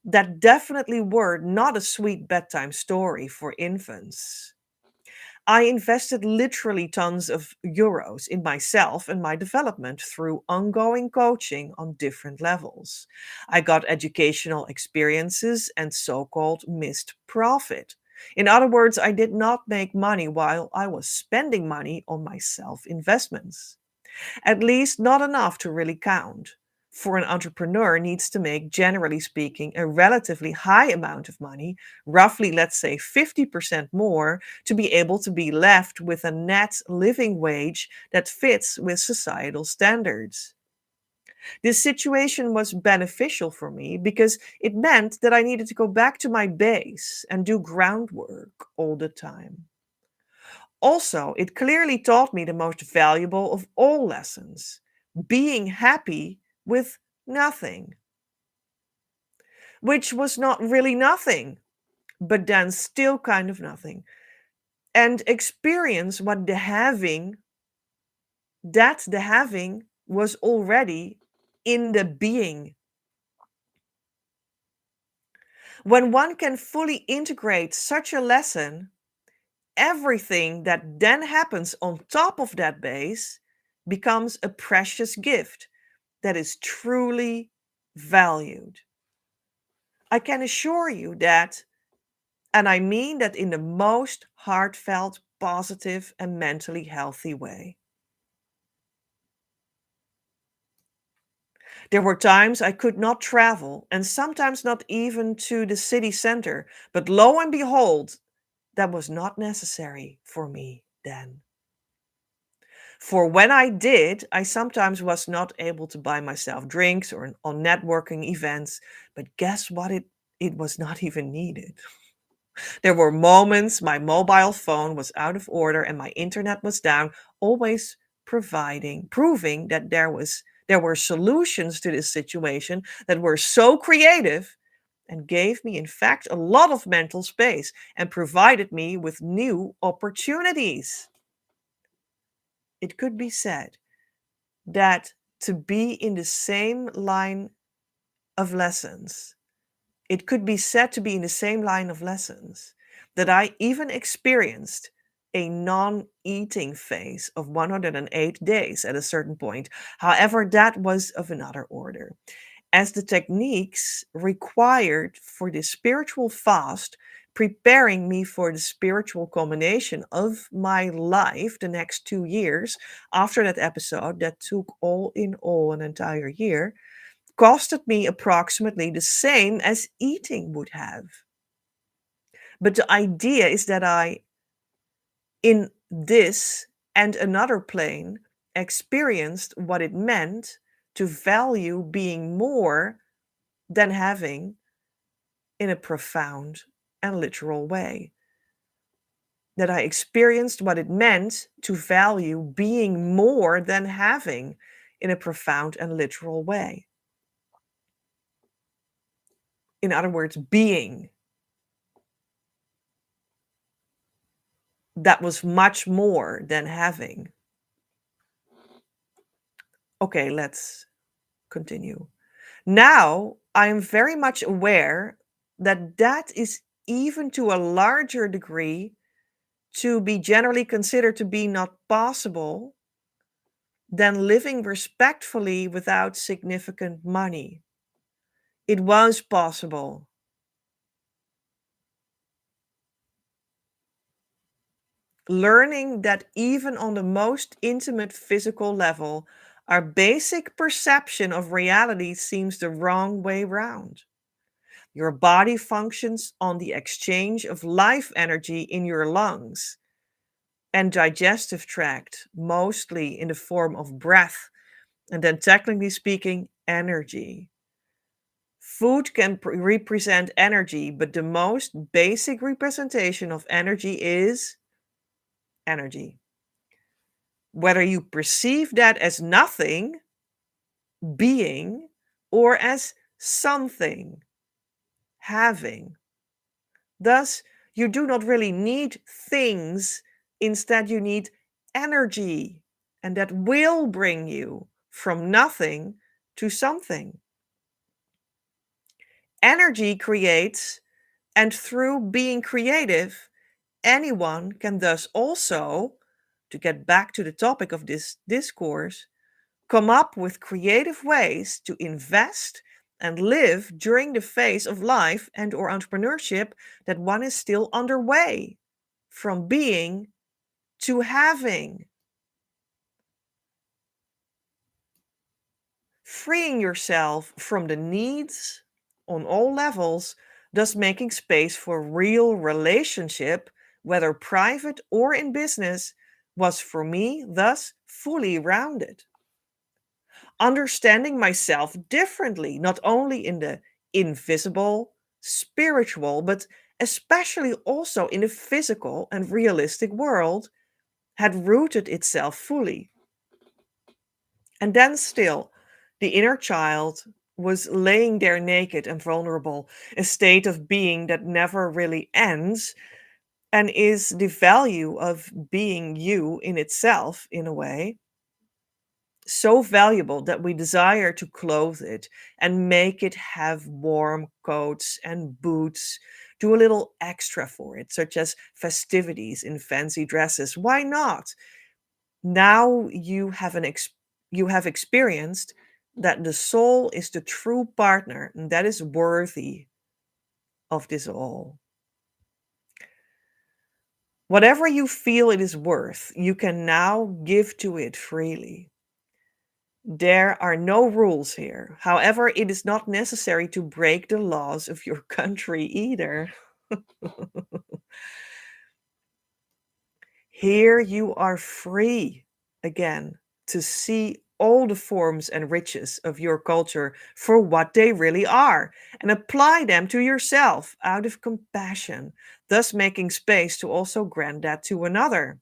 That definitely were not a sweet bedtime story for infants. I invested literally tons of euros in myself and my development through ongoing coaching on different levels. I got educational experiences and so called missed profit. In other words, I did not make money while I was spending money on my self investments. At least not enough to really count. For an entrepreneur needs to make, generally speaking, a relatively high amount of money, roughly, let's say, 50% more, to be able to be left with a net living wage that fits with societal standards. This situation was beneficial for me because it meant that I needed to go back to my base and do groundwork all the time. Also, it clearly taught me the most valuable of all lessons: being happy with nothing, which was not really nothing, but then still kind of nothing. And experience what the having was already in the being. When one can fully integrate such a lesson, everything that then happens on top of that base becomes a precious gift that is truly valued. I can assure you that, and I mean that in the most heartfelt, positive, and mentally healthy way. There were times I could not travel, and sometimes not even to the city center, but lo and behold, that was not necessary for me then. For when I did, I sometimes was not able to buy myself drinks or on networking events, but guess what? It was not even needed. There were moments my mobile phone was out of order and my internet was down, always proving that there were solutions to this situation that were so creative and gave me, in fact, a lot of mental space and provided me with new opportunities. It could be said that to be in the same line of lessons, it could be said to be in the same line of lessons that I even experienced a non eating phase of 108 days at a certain point. However, that was of another order, as the techniques required for this spiritual fast, preparing me for the spiritual culmination of my life the next 2 years after that episode that took all in all an entire year, costed me approximately the same as eating would have. But the idea is that I in this and another plane, experienced what it meant to value being more than having in a profound and literal way. That I experienced what it meant to value being more than having in a profound and literal way. In other words, being. That was much more than having. Okay, let's continue. Now, I am very much aware that that is even to a larger degree to be generally considered to be not possible than living respectfully without significant money. It was possible. Learning that even on the most intimate physical level, our basic perception of reality seems the wrong way round. Your body functions on the exchange of life energy in your lungs and digestive tract, mostly in the form of breath, and then technically speaking, energy. Food can represent energy, but the most basic representation of energy is energy. Whether you perceive that as nothing, being, or as something, having. Thus, you do not really need things, instead, you need energy, and that will bring you from nothing to something. Energy creates, and through being creative, anyone can thus also, to get back to the topic of this discourse, come up with creative ways to invest and live during the phase of life and or entrepreneurship that one is still underway, from being to having. Freeing yourself from the needs on all levels, thus making space for real relationship, whether private or in business, was for me thus fully rounded. Understanding myself differently, not only in the invisible, spiritual, but especially also in the physical and realistic world, had rooted itself fully. And then still, the inner child was laying there naked and vulnerable, a state of being that never really ends and is the value of being you in itself, in a way, so valuable that we desire to clothe it and make it have warm coats and boots, do a little extra for it, such as festivities in fancy dresses. Why not? Now you have experienced that the soul is the true partner and that is worthy of this all. Whatever you feel it is worth, you can now give to it freely. There are no rules here. However, it is not necessary to break the laws of your country either. Here you are free again to see all the forms and riches of your culture for what they really are and apply them to yourself out of compassion, thus making space to also grant that to another.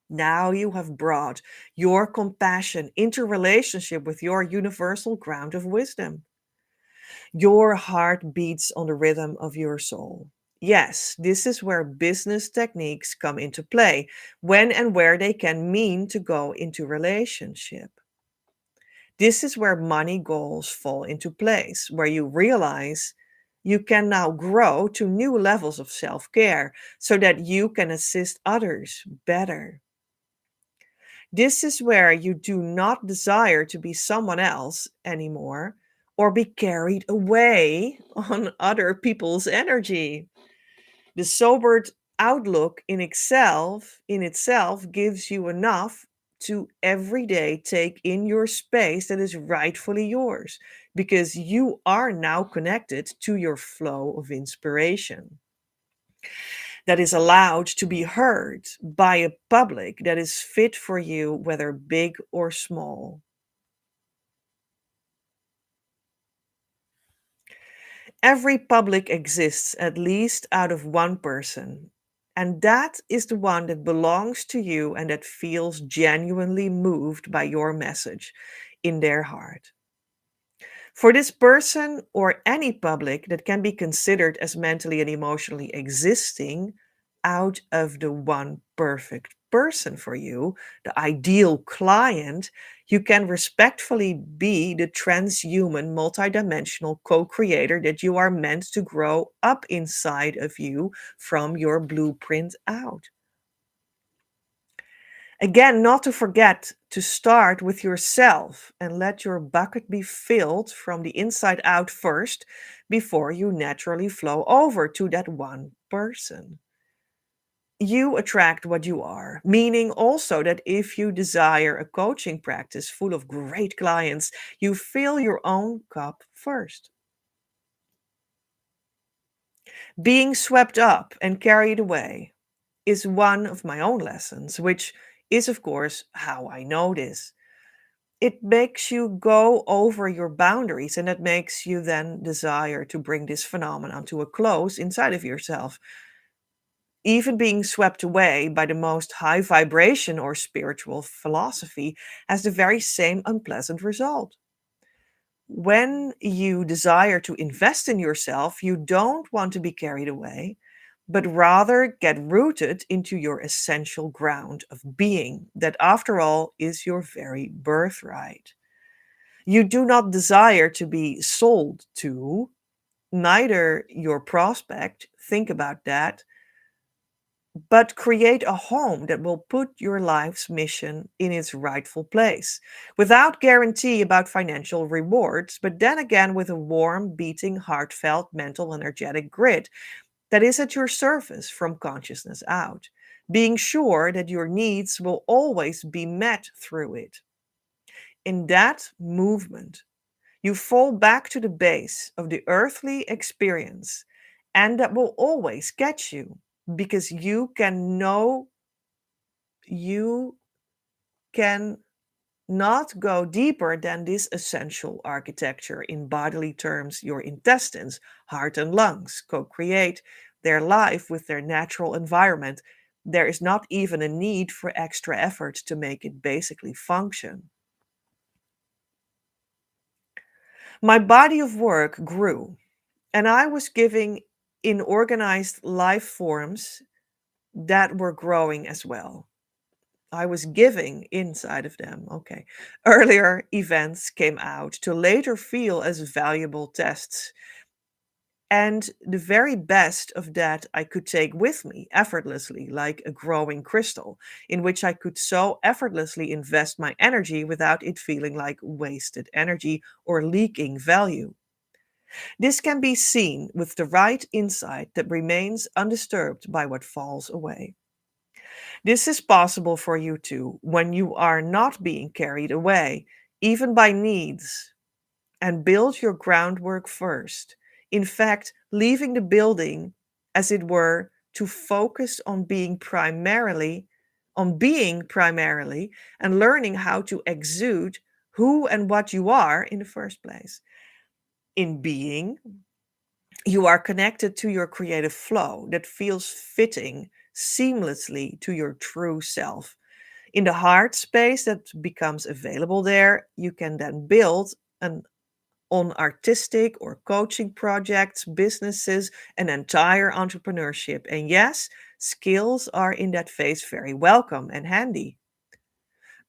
Now you have brought your compassion into relationship with your universal ground of wisdom. Your heart beats on the rhythm of your soul. Yes, this is where business techniques come into play, when and where they can mean to go into relationship. This is where money goals fall into place, where you realize you can now grow to new levels of self care so that you can assist others better. This is where you do not desire to be someone else anymore or be carried away on other people's energy. The sobered outlook in itself gives you enough to every day take in your space that is rightfully yours because you are now connected to your flow of inspiration. that is allowed to be heard by a public that is fit for you, whether big or small. Every public exists at least out of one person, and that is the one that belongs to you and that feels genuinely moved by your message in their heart. For this person or any public that can be considered as mentally and emotionally existing out of the one perfect person for you, the ideal client, you can respectfully be the transhuman, multidimensional co creator that you are meant to grow up inside of you from your blueprint out. Again, not to forget to start with yourself and let your bucket be filled from the inside out first before you naturally flow over to that one person. You attract what you are, meaning also that if you desire a coaching practice full of great clients, you fill your own cup first. Being swept up and carried away is one of my own lessons, which is, of course, how I know this. It makes you go over your boundaries, and it makes you then desire to bring this phenomenon to a close inside of yourself. Even being swept away by the most high vibration or spiritual philosophy has the very same unpleasant result. When you desire to invest in yourself, you don't want to be carried away, but rather get rooted into your essential ground of being, that after all is your very birthright. You do not desire to be sold to, neither your prospect, think about that, but create a home that will put your life's mission in its rightful place, without guarantee about financial rewards, but then again with a warm, beating, heartfelt, mental, energetic grid that is at your service from consciousness out, being sure that your needs will always be met through it. In that movement, you fall back to the base of the earthly experience, and that will always catch you because you can know you can not go deeper than this essential architecture. In bodily terms, your intestines, heart, and lungs co create their life with their natural environment. There is not even a need for extra effort to make it basically function. My body of work grew, and I was giving in organized life forms that were growing as well. I was giving inside of them. Okay. Earlier events came out to later feel as valuable tests. And the very best of that I could take with me effortlessly, like a growing crystal, in which I could so effortlessly invest my energy without it feeling like wasted energy or leaking value. This can be seen with the right insight that remains undisturbed by what falls away. This is possible for you too when you are not being carried away, even by needs, and build your groundwork first. In fact, leaving the building, as it were, to focus on being primarily and learning how to exude who and what you are in the first place. In being, you are connected to your creative flow that feels fitting seamlessly to your true self. In the heart space that becomes available there, you can then build an on artistic or coaching projects, businesses, an entire entrepreneurship. And yes, skills are in that phase very welcome and handy.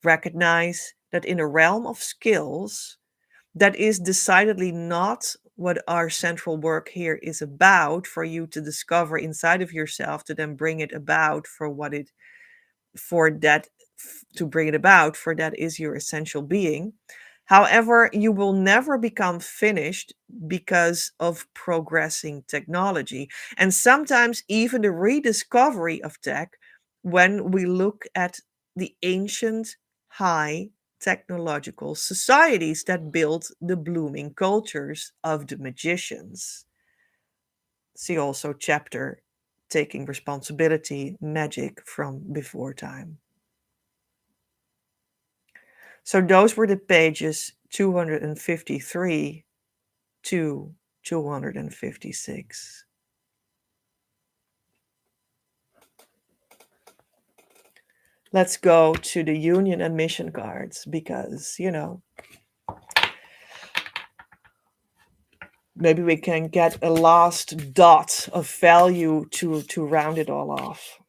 Recognize that in a realm of skills, that is decidedly not what our central work here is about for you to discover inside of yourself to then bring it about for that to bring it about, for that is your essential being. However, you will never become finished because of progressing technology, and sometimes even the rediscovery of tech when we look at the ancient high technological societies that built the blooming cultures of the magicians. See also chapter taking responsibility, magic from before time. So those were the pages 253 to 256. Let's go to the union and mission cards because, maybe we can get a last dot of value to round it all off.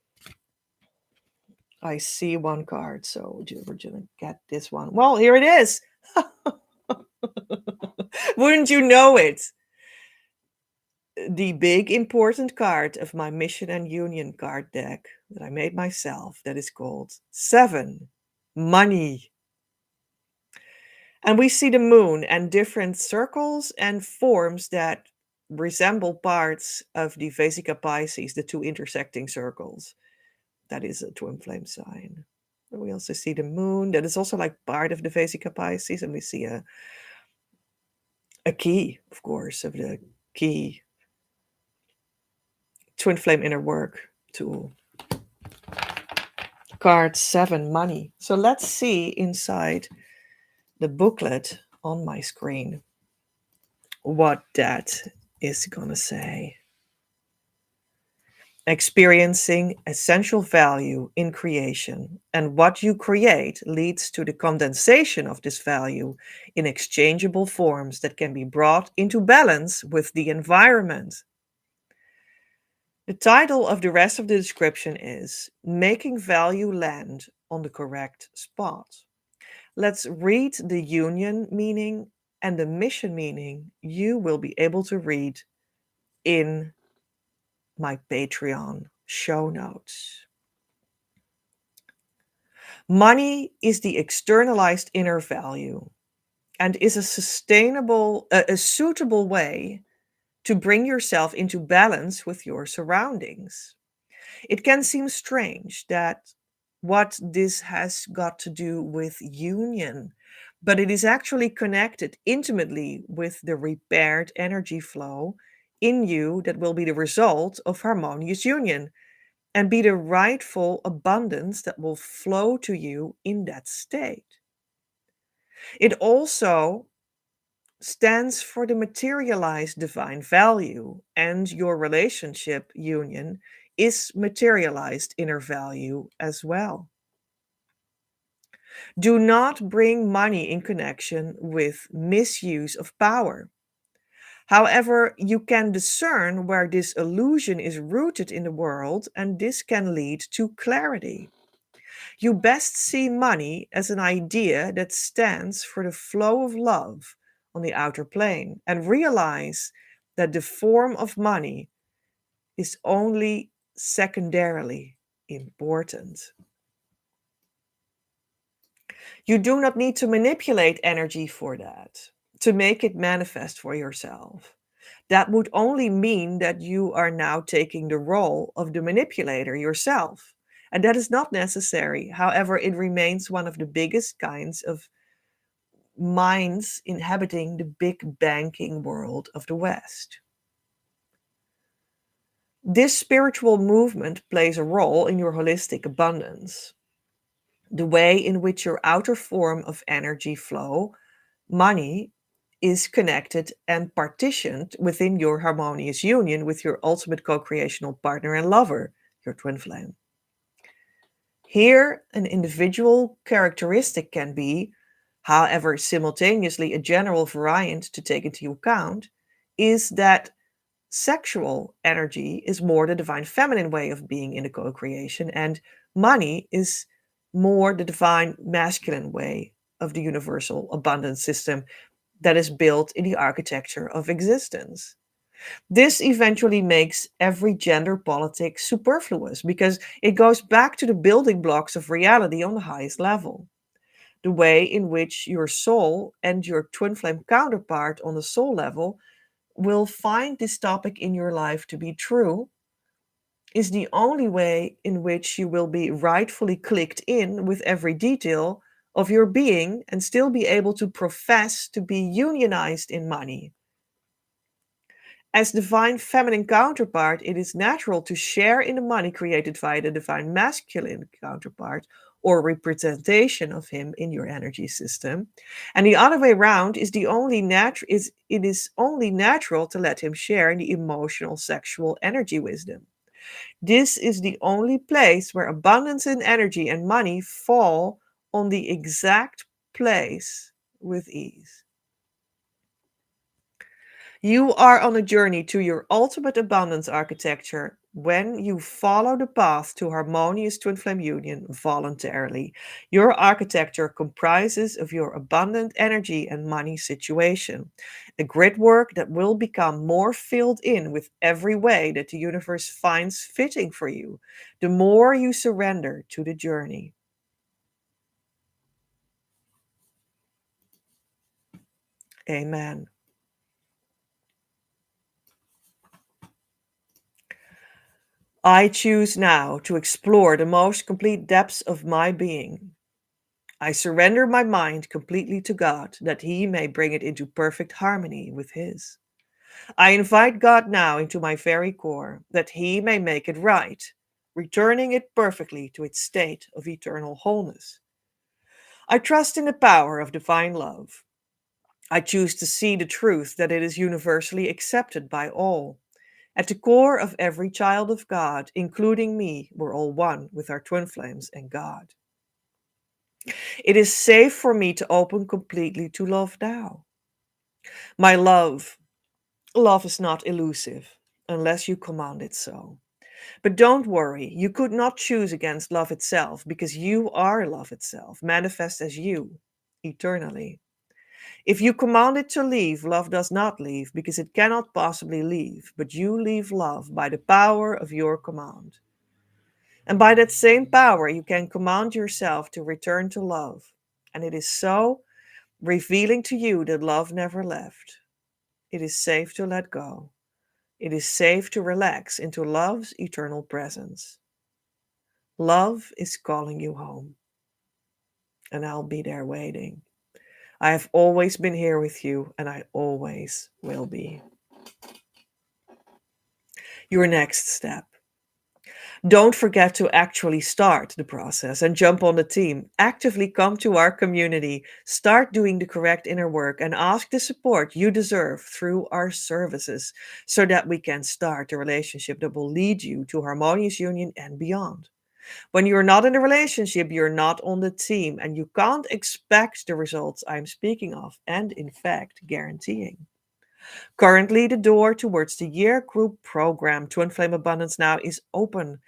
I see one card, so we're gonna get this one. Well, here it is. Wouldn't you know it? The big important card of my mission and union card deck that I made myself, that is called 7, money. And we see the moon and different circles and forms that resemble parts of the Vesica Pisces, the two intersecting circles. That is a twin flame sign. And we also see the moon, that is also like part of the Vesica Pisces, and we see a key, of course, of the key twin flame inner work tool. Card 7, money. So let's see inside the booklet on my screen what that is gonna say. Experiencing essential value in creation, and what you create leads to the condensation of this value in exchangeable forms that can be brought into balance with the environment. The title of the rest of the description is Making Value Land on the Correct Spot. Let's read the union meaning and the mission meaning you will be able to read in my Patreon show notes. Money is the externalized inner value and is a suitable way to bring yourself into balance with your surroundings. It can seem strange that what this has got to do with union, but it is actually connected intimately with the repaired energy flow in you that will be the result of harmonious union and be the rightful abundance that will flow to you in that state. It also stands for the materialized divine value, and your relationship union is materialized inner value as well. Do not bring money in connection with misuse of power. However, you can discern where this illusion is rooted in the world, and this can lead to clarity. You best see money as an idea that stands for the flow of love on the outer plane, and realize that the form of money is only secondarily important. You do not need to manipulate energy for that, to make it manifest for yourself. That would only mean that you are now taking the role of the manipulator yourself. And that is not necessary. However, it remains one of the biggest kinds of minds inhabiting the big banking world of the West. This spiritual movement plays a role in your holistic abundance. The way in which your outer form of energy flow, money, is connected and partitioned within your harmonious union with your ultimate co-creational partner and lover, your twin flame. Here, an individual characteristic can be, however, simultaneously a general variant to take into account, is that sexual energy is more the divine feminine way of being in the co-creation, and money is more the divine masculine way of the universal abundance system that is built in the architecture of existence. This eventually makes every gender politic superfluous because it goes back to the building blocks of reality on the highest level. The way in which your soul and your twin flame counterpart on the soul level will find this topic in your life to be true is the only way in which you will be rightfully clicked in with every detail of your being and still be able to profess to be unionized in money. As divine feminine counterpart, it is natural to share in the money created via the divine masculine counterpart or representation of him in your energy system. And the other way around is the only is it is only natural to let him share in the emotional sexual energy wisdom. This is the only place where abundance in energy and money fall on the exact place with ease. You are on a journey to your ultimate abundance architecture when you follow the path to harmonious twin flame union voluntarily. Your architecture comprises of your abundant energy and money situation, a grid work that will become more filled in with every way that the universe finds fitting for you, the more you surrender to the journey. Amen. I choose now to explore the most complete depths of my being. I surrender my mind completely to God that He may bring it into perfect harmony with His. I invite God now into my very core that He may make it right, returning it perfectly to its state of eternal wholeness. I trust in the power of divine love. I choose to see the truth that it is universally accepted by all. At the core of every child of God, including me, we're all one with our twin flames and God. It is safe for me to open completely to love now. My love is not elusive unless you command it so. But don't worry, you could not choose against love itself because you are love itself, manifest as you, eternally. If you command it to leave, love does not leave because it cannot possibly leave, but you leave love by the power of your command. And by that same power, you can command yourself to return to love. And it is so revealing to you that love never left. It is safe to let go. It is safe to relax into love's eternal presence. Love is calling you home, and I'll be there waiting. I have always been here with you, and I always will be. Your next step. Don't forget to actually start the process and jump on the team. Actively come to our community, start doing the correct inner work, and ask the support you deserve through our services so that we can start a relationship that will lead you to harmonious union and beyond. When you're not in a relationship, you're not on the team, and you can't expect the results I'm speaking of and, in fact, guaranteeing. Currently, the door towards the year group program Twin Flame Abundance Now is open,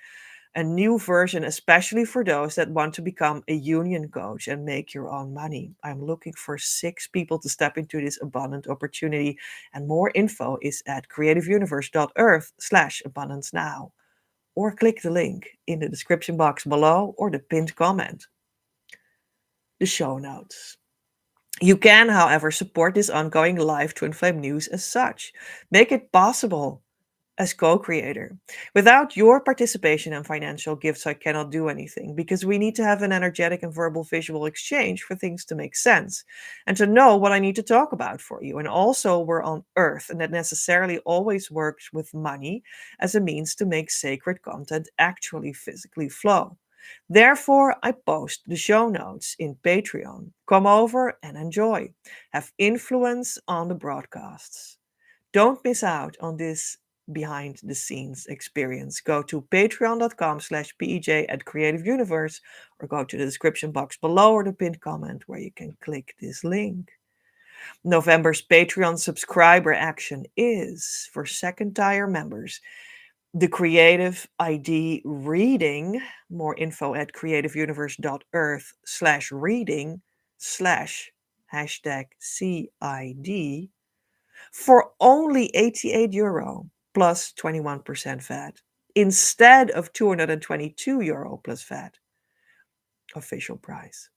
a new version, especially for those that want to become a union coach and make your own money. I'm looking for 6 people to step into this abundant opportunity, and more info is at creativeuniverse.earth/abundance now, or click the link in the description box below or the pinned comment. The show notes. You can, however, support this ongoing live Twin Flame news as such. Make it possible as co-creator. Without your participation and financial gifts, I cannot do anything because we need to have an energetic and verbal visual exchange for things to make sense and to know what I need to talk about for you. And also, we're on Earth, and that necessarily always works with money as a means to make sacred content actually physically flow. Therefore, I post the show notes in Patreon. Come over and enjoy. Have influence on the broadcasts. Don't miss out on this behind the scenes experience. Go to patreon.com/pej at Creative Universe or go to the description box below or the pinned comment where you can click this link. November's Patreon subscriber action is for second tier members. The Creative ID reading, more info at creativeuniverse.earth/reading/ #CID for only €88 plus 21% VAT instead of €222 plus VAT official price.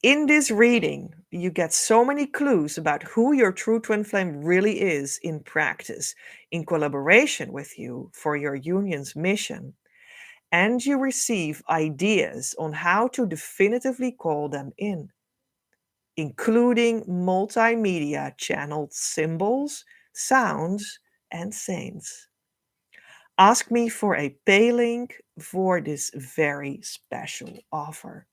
In this reading, you get so many clues about who your true twin flame really is in practice, in collaboration with you for your union's mission, and you receive ideas on how to definitively call them in, including multimedia channeled symbols, sounds, and saints. Ask me for a pay link for this very special offer.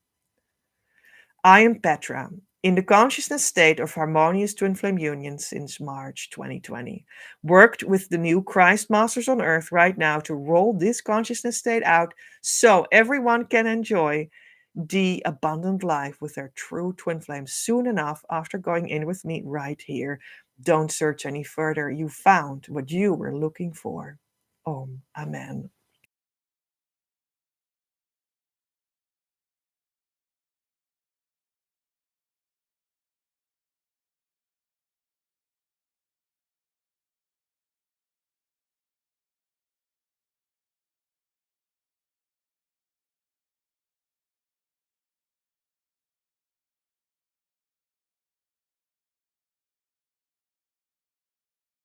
I am Petra, in the consciousness state of harmonious twin flame union since March 2020. Worked with the new Christ Masters on Earth right now to roll this consciousness state out so everyone can enjoy the abundant life with their true twin flame soon enough after going in with me right here. Don't search any further. You found what you were looking for. Om, Amen.